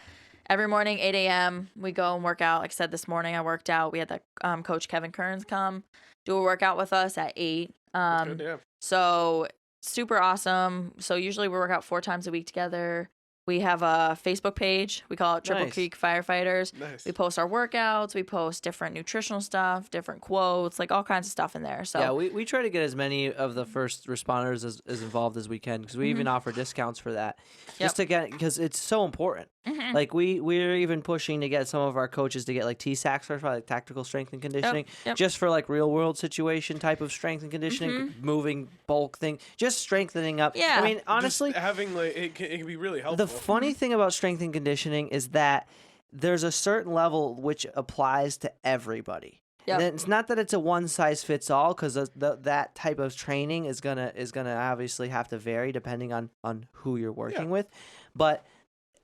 every morning, 8 a.m., we go and work out. Like I said, this morning I worked out. We had the coach Kevin Kearns come do a workout with us at 8. Good, yeah. So super awesome. So usually we work out 4 times a week together. We have a Facebook page. We call it Triple Creek Firefighters. Nice. We post our workouts. We post different nutritional stuff, different quotes, like all kinds of stuff in there. So yeah, we try to get as many of the first responders as involved as we can because we even offer discounts for that. Just to get, because it's so important. Like we're even pushing to get some of our coaches to get like TSAC certified, like tactical strength and conditioning, just for like real world situation type of strength and conditioning, moving bulk thing, just strengthening up. Yeah. I mean, honestly, just having like it can be really helpful. The funny thing about strength and conditioning is that there's a certain level which applies to everybody. Yep. And it's not that it's a one size fits all because that type of training is gonna obviously have to vary depending on who you're working with, but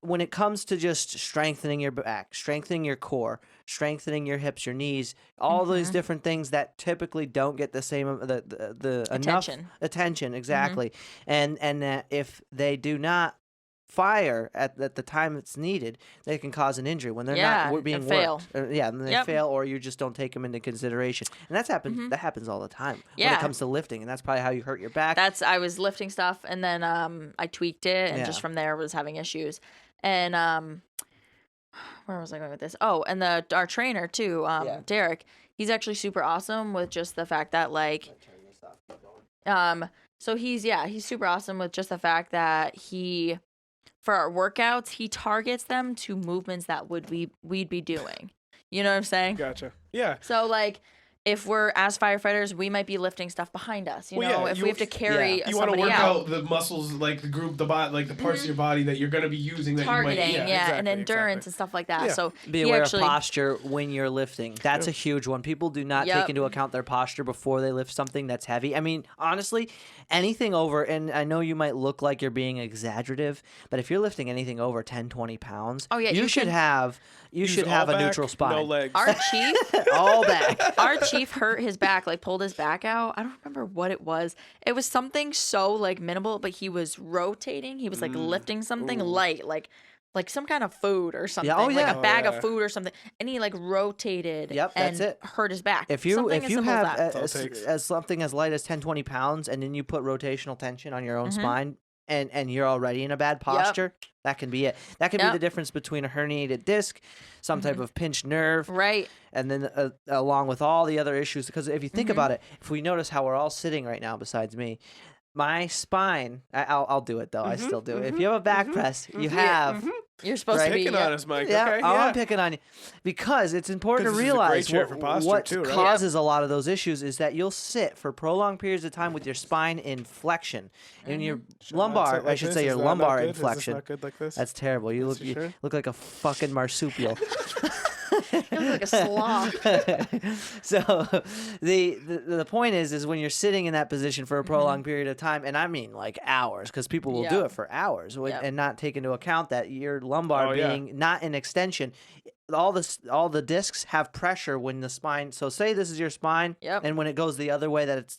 when it comes to just strengthening your back, strengthening your core, strengthening your hips, your knees, all those different things that typically don't get the same the enough attention exactly, and if they do not fire at the time it's needed, they can cause an injury when they're not being fail. worked. And they fail, or you just don't take them into consideration. And that happens all the time when it comes to lifting, and that's probably how you hurt your back. I was lifting stuff, and then I tweaked it, and just from there was having issues. And where was I going with this? Oh, and our trainer too, Derek. He's actually super awesome with just the fact that like, so he's super awesome with just the fact that for our workouts, he targets them to movements that we'd be doing. You know what I'm saying? Gotcha. Yeah. So like, if we're as firefighters, we might be lifting stuff behind us. You know, if we have to carry you want to work out the muscles, like the group, the body, like the parts of your body that you're going to be using. That targeting, you might, and endurance and stuff like that. Yeah. So be aware of posture when you're lifting. That's a huge one. People do not take into account their posture before they lift something that's heavy. I mean, honestly, anything over, and I know you might look like you're being exaggerative, but if you're lifting anything over 10, 20 pounds, you should have a neutral spine. No legs. Our chief, all back. Our chief hurt his back, like pulled his back out. I don't remember what it was. It was something so like minimal, but he was rotating. He was like lifting something light, like some kind of food or something, like a bag of food or something, and he like rotated. Yep, that's it. Hurt his back. If you have as something as light as 10, 20 pounds, and then you put rotational tension on your own spine, and you're already in a bad posture, that can be it. That can be the difference between a herniated disc, some type of pinched nerve, right? And then along with all the other issues, because if you think about it, if we notice how we're all sitting right now besides me, my spine, I'll do it though. I still do it. If you have a back press, you have... You're supposed to be picking on us, Mike. Yeah, okay, I'm picking on you because it's important to realize what causes a lot of those issues is that you'll sit for prolonged periods of time with your spine in flexion, and your lumbar, I should say, your lumbar in flexion. Not good like this? That's terrible. You look like a fucking marsupial. You look like a sloth. So the point is when you're sitting in that position for a prolonged period of time, and I mean like hours, because people will do it for hours and not take into account that your lumbar being not in extension. All the discs have pressure when the spine. So say this is your spine, and when it goes the other way, that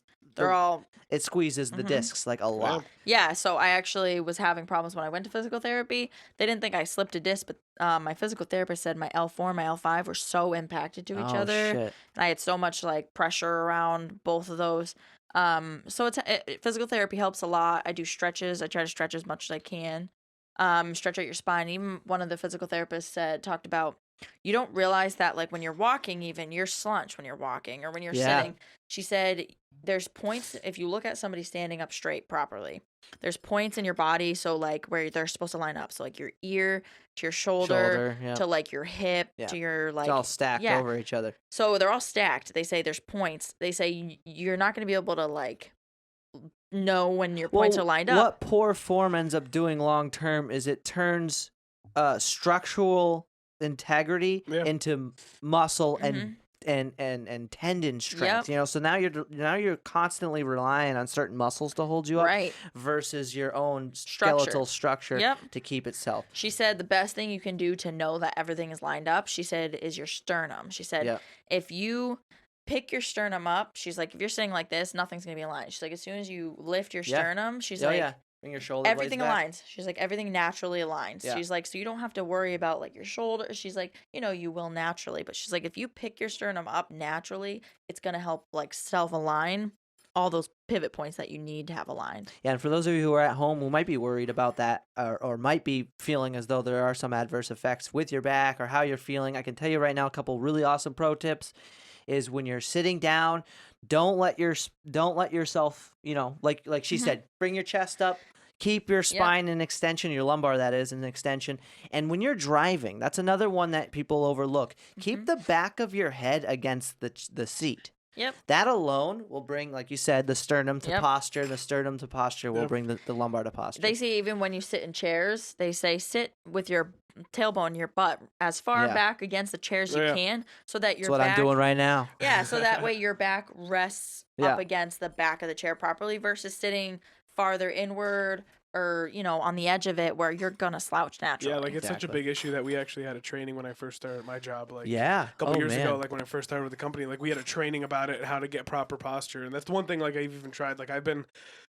it squeezes the discs like a lot. Yeah, so I actually was having problems when I went to physical therapy. They didn't think I slipped a disc, but my physical therapist said my L4 and my L5 were so impacted to each other. Shit. And I had so much like pressure around both of those. So physical therapy helps a lot. I do stretches. I try to stretch as much as I can. Stretch out your spine. Even one of the physical therapists talked about, you don't realize that like when you're walking, even you're slunched when you're walking or when you're sitting. She said there's points, if you look at somebody standing up straight properly, there's points in your body, so like where they're supposed to line up, so like your ear to your shoulder to like your hip to your like, it's all stacked over each other. So they're all stacked. They say there's points. They say you're not going to be able to like know when your points are lined up. What poor form ends up doing long term is it turns structural integrity into muscle and and tendon strength. So now you're constantly relying on certain muscles to hold you up, Right. versus your own skeletal structure to keep itself. She said the best thing you can do to know that everything is lined up, she said, is your sternum. She said if you pick your sternum up, she's like, if you're sitting like this, nothing's gonna be aligned. She's like, as soon as you lift your sternum, she's like, bring your shoulder everything blades back. aligns. She's like, everything naturally aligns. She's like, so you don't have to worry about like your shoulder. She's like, you will naturally, but she's like, if you pick your sternum up naturally, it's gonna help like self-align all those pivot points that you need to have aligned. Yeah, and for those of you who are at home who might be worried about that, or might be feeling as though there are some adverse effects with your back or how you're feeling, I can tell you right now a couple really awesome pro tips. Is when you're sitting down, don't let yourself, like she said, bring your chest up, keep your spine in extension, your lumbar that is in extension. And when you're driving, that's another one that people overlook. Keep the back of your head against the seat. Yep. That alone will bring, like you said, the sternum to posture. The sternum to posture will bring the lumbar to posture. They say even when you sit in chairs, they say sit with your tailbone, your butt as far back against the chairs you can, so that your That's what back, I'm doing right now. Yeah, so that way your back rests up against the back of the chair properly versus sitting farther inward or, on the edge of it where you're going to slouch naturally. Yeah, like it's such a big issue that we actually had a training when I first started my job. Like a couple years ago, like when I first started with the company, like we had a training about it, how to get proper posture. And that's the one thing like I've even tried. Like I've been,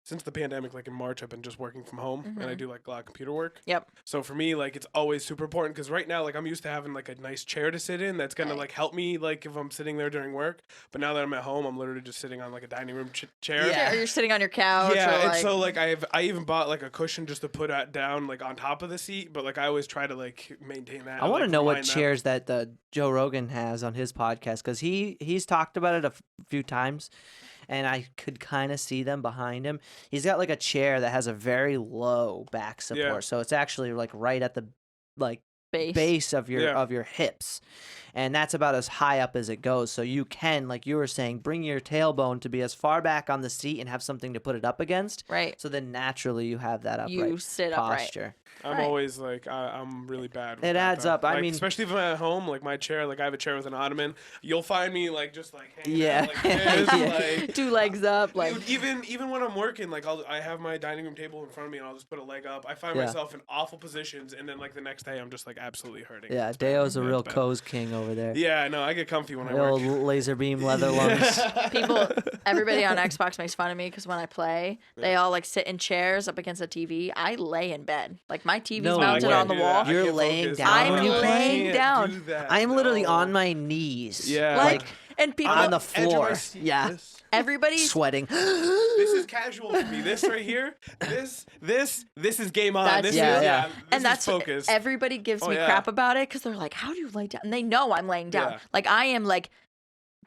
since the pandemic, like in March, I've been just working from home and I do like a lot of computer work. Yep. So for me, like it's always super important because right now, like I'm used to having like a nice chair to sit in that's gonna like help me like if I'm sitting there during work. But now that I'm at home, I'm literally just sitting on like a dining room chair. Yeah, or you're sitting on your couch. Yeah, or, and so like I even bought like a cushion just to put down like on top of the seat. But like I always try to like maintain that. I want to like, know what chairs that Joe Rogan has on his podcast because he's talked about it a few times. And I could kind of see them behind him. He's got like a chair that has a very low back support, so it's actually like right at the base of your hips, and that's about as high up as it goes. So you can, like you were saying, bring your tailbone to be as far back on the seat and have something to put it up against. Right. So then naturally you have that upright you sit posture. Upright. I'm always like I'm really bad with it adds up. Like, I mean, especially if I'm at home, like my chair, like I have a chair with an ottoman. You'll find me like just like hanging out like this, like 2 legs up, like dude, even when I'm working, like I have my dining room table in front of me and I'll just put a leg up. I find myself in awful positions, and then like the next day I'm just like absolutely hurting. Yeah, Deo's a real cozy king over there. Yeah, no, I get comfy when I work. Old laser beam leather lungs. Everybody on Xbox makes fun of me because when I play, they all like sit in chairs up against the TV. I lay in bed, like my TV's mounted on the wall. You're laying down. I'm laying down. I'm literally on my knees. Yeah, like and people on the floor. Yeah, everybody's sweating. This is casual for me. This right here, this is game on. This and that's focus. Everybody gives me crap about it because they're like, "How do you lay down?" And they know I'm laying down. Like I am like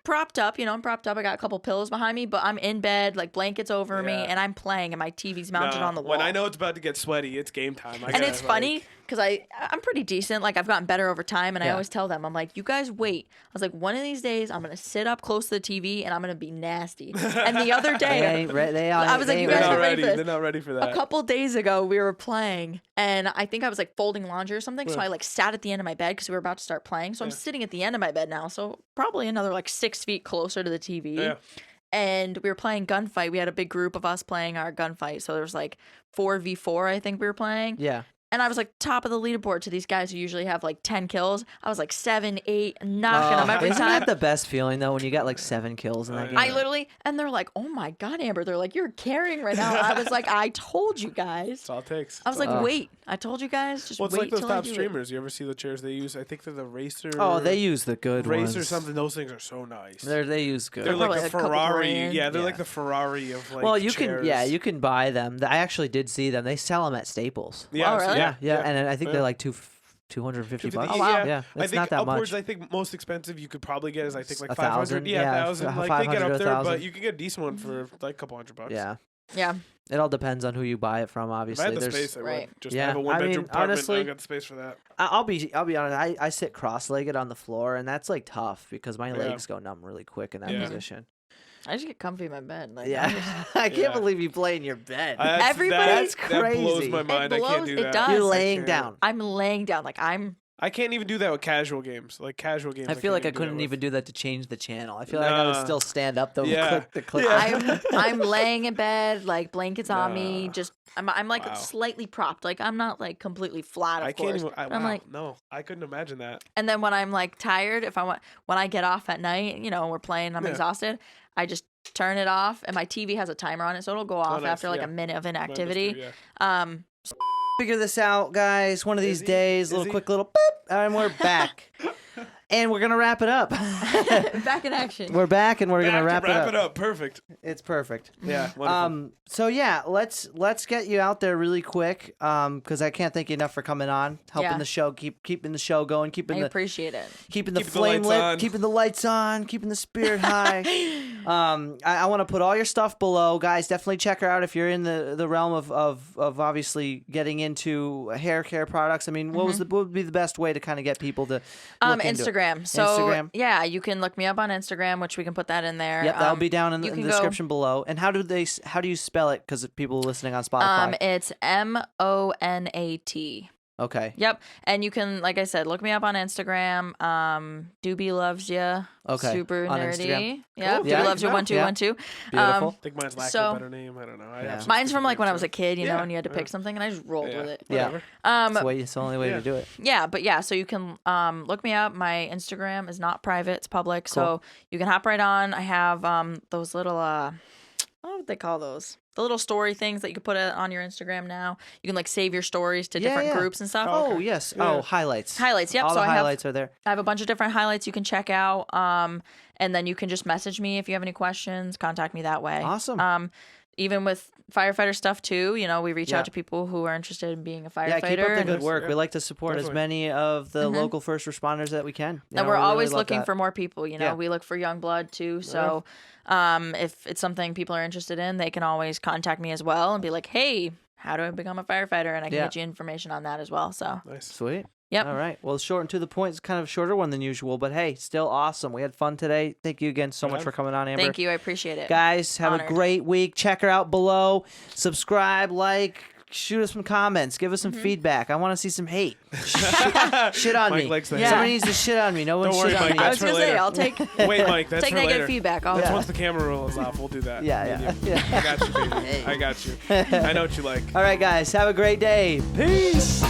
propped up, I'm propped up. I got a couple pillows behind me, but I'm in bed, like blankets over me, and I'm playing, and my TV's mounted on the wall. When I know it's about to get sweaty, it's game time. And it's funny because I'm pretty decent. Like I've gotten better over time, and I always tell them, I'm like, you guys wait. I was like, one of these days, I'm gonna sit up close to the TV, and I'm gonna be nasty. And the other day, I was like, you guys are ready for this. They're not ready for that. A couple days ago, we were playing, and I think I was like folding laundry or something. So I like sat at the end of my bed because we were about to start playing. So I'm sitting at the end of my bed now. So probably another like 6 feet closer to the TV. Yeah. And we were playing gunfight. We had a big group of us playing our gunfight. So there was like 4v4, I think we were playing. Yeah. And I was like top of the leaderboard to these guys who usually have like 10 kills. I was like 7, 8, knocking them every time. Isn't that the best feeling though when you got like 7 kills in that game? I literally, and they're like, "Oh my God, Amber!" They're like, "You're carrying right now." I was like, "I told you guys." That's all it takes. I was like, "Wait, I told you guys. Just wait it's like those till top I do streamers. You ever see the chairs they use? I think they're the Racer. Oh, they use the good ones. Racer something. Those things are so nice. They use good. They're like the Ferrari. Yeah, they're like the Ferrari of like. Well, you chairs. you can buy them. I actually did see them. They sell them at Staples. Yeah, oh, really? Yeah, and I think they're like $250. Oh, wow. Yeah, it's I think not that upwards, much. I think most expensive you could probably get is I think like 1,000. 500. Yeah, 1,000. Like they get up there, 1,000. but you can get a decent one for like a couple $100. Yeah. Yeah. It all depends on who you buy it from. Obviously, if I had the space, I would. Just have a one-bedroom apartment. Honestly, I got the space for that. I'll be honest. I sit cross-legged on the floor, and that's like tough because my legs go numb really quick in that position. I just get comfy in my bed. Like, I can't believe you play in your bed. Everybody's crazy. That blows my mind. I can't do that. It does. You're laying down. I'm laying down. Like I can't even do that with casual games. Like casual games. I feel like I couldn't even do that to change the channel. I feel like I would still stand up though. Click the click. Yeah. I'm laying in bed, like blankets on me. Just I'm like slightly propped. Like I'm not like completely flat. Of course. Can't even. I'm like no, I couldn't imagine that. And then when I'm like tired, when I get off at night, we're playing, I'm exhausted. I just turn it off, and my TV has a timer on it, so it'll go off after like a minute of inactivity. Figure this out, guys. One of these days, quick little boop, and we're back. And we're gonna wrap it up. Back in action. We're back, and we're gonna wrap it up. Perfect. It's perfect. Yeah. Wonderful. So yeah, let's get you out there really quick. Because I can't thank you enough for coming on, helping the show, keeping the show going, I appreciate it. Keeping the flame lit, keeping the lights on, keeping the spirit high. I want to put all your stuff below, guys. Definitely check her out if you're in the realm of obviously getting into hair care products. I mean, what would be the best way to kind of get people to look into Instagram. So yeah, you can look me up on Instagram, which we can put that in there. Yep, that'll be down in the description below. And how do you spell it? Because people listening on Spotify. It's Monat. Okay. Yep. And you can, like I said, look me up on Instagram. Duby loves you. Okay. Super on nerdy. Instagram. Yeah. Cool. Duby loves you 1212. Beautiful. I think mine's lacking a better name. I don't know. Mine's from like when I was a kid, and you had to pick something, and I just rolled with it. Yeah. It's the only way to do it. Yeah, but yeah, so you can look me up. My Instagram is not private; it's public, so you can hop right on. I have those little what would they call those? The little story things that you can put on your Instagram now. You can like save your stories to different groups and stuff. Oh, yes. Yeah. Oh, highlights. Highlights, yep. All the highlights are there. I have a bunch of different highlights you can check out. And then you can just message me if you have any questions. Contact me that way. Awesome. Even with firefighter stuff too, we reach out to people who are interested in being a firefighter. Yeah, keep up the good work. We like to support as many of the local first responders that we can. And we're always looking for more people. We look for young blood too. So if it's something people are interested in, they can always contact me as well and be like, hey, how do I become a firefighter? And I can get you information on that as well. So nice. Sweet. Yep. All right. Well, short and to the point. It's kind of a shorter one than usual, but hey, still awesome. We had fun today. Thank you again so much for coming on, Amber. Thank you. I appreciate it. Guys, have a great week. Check her out below. Subscribe, shoot us some comments. Give us some feedback. I want to see some hate. Shit on Mike me. Likes the hate. Somebody needs to shit on me. No one shit on Mike, me. I was going to say, I'll take Wait, Mike, that's take for negative later. feedback. That's once the camera roll is off. We'll do that. Yeah. I got you, baby. Hey. I got you. I know what you like. All right, guys. Have a great day. Peace.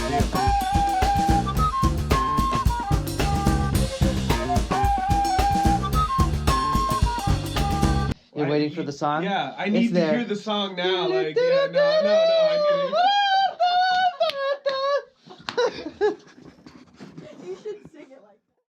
You're waiting for the song? Yeah, I need to hear the song now. Like, no. I need it.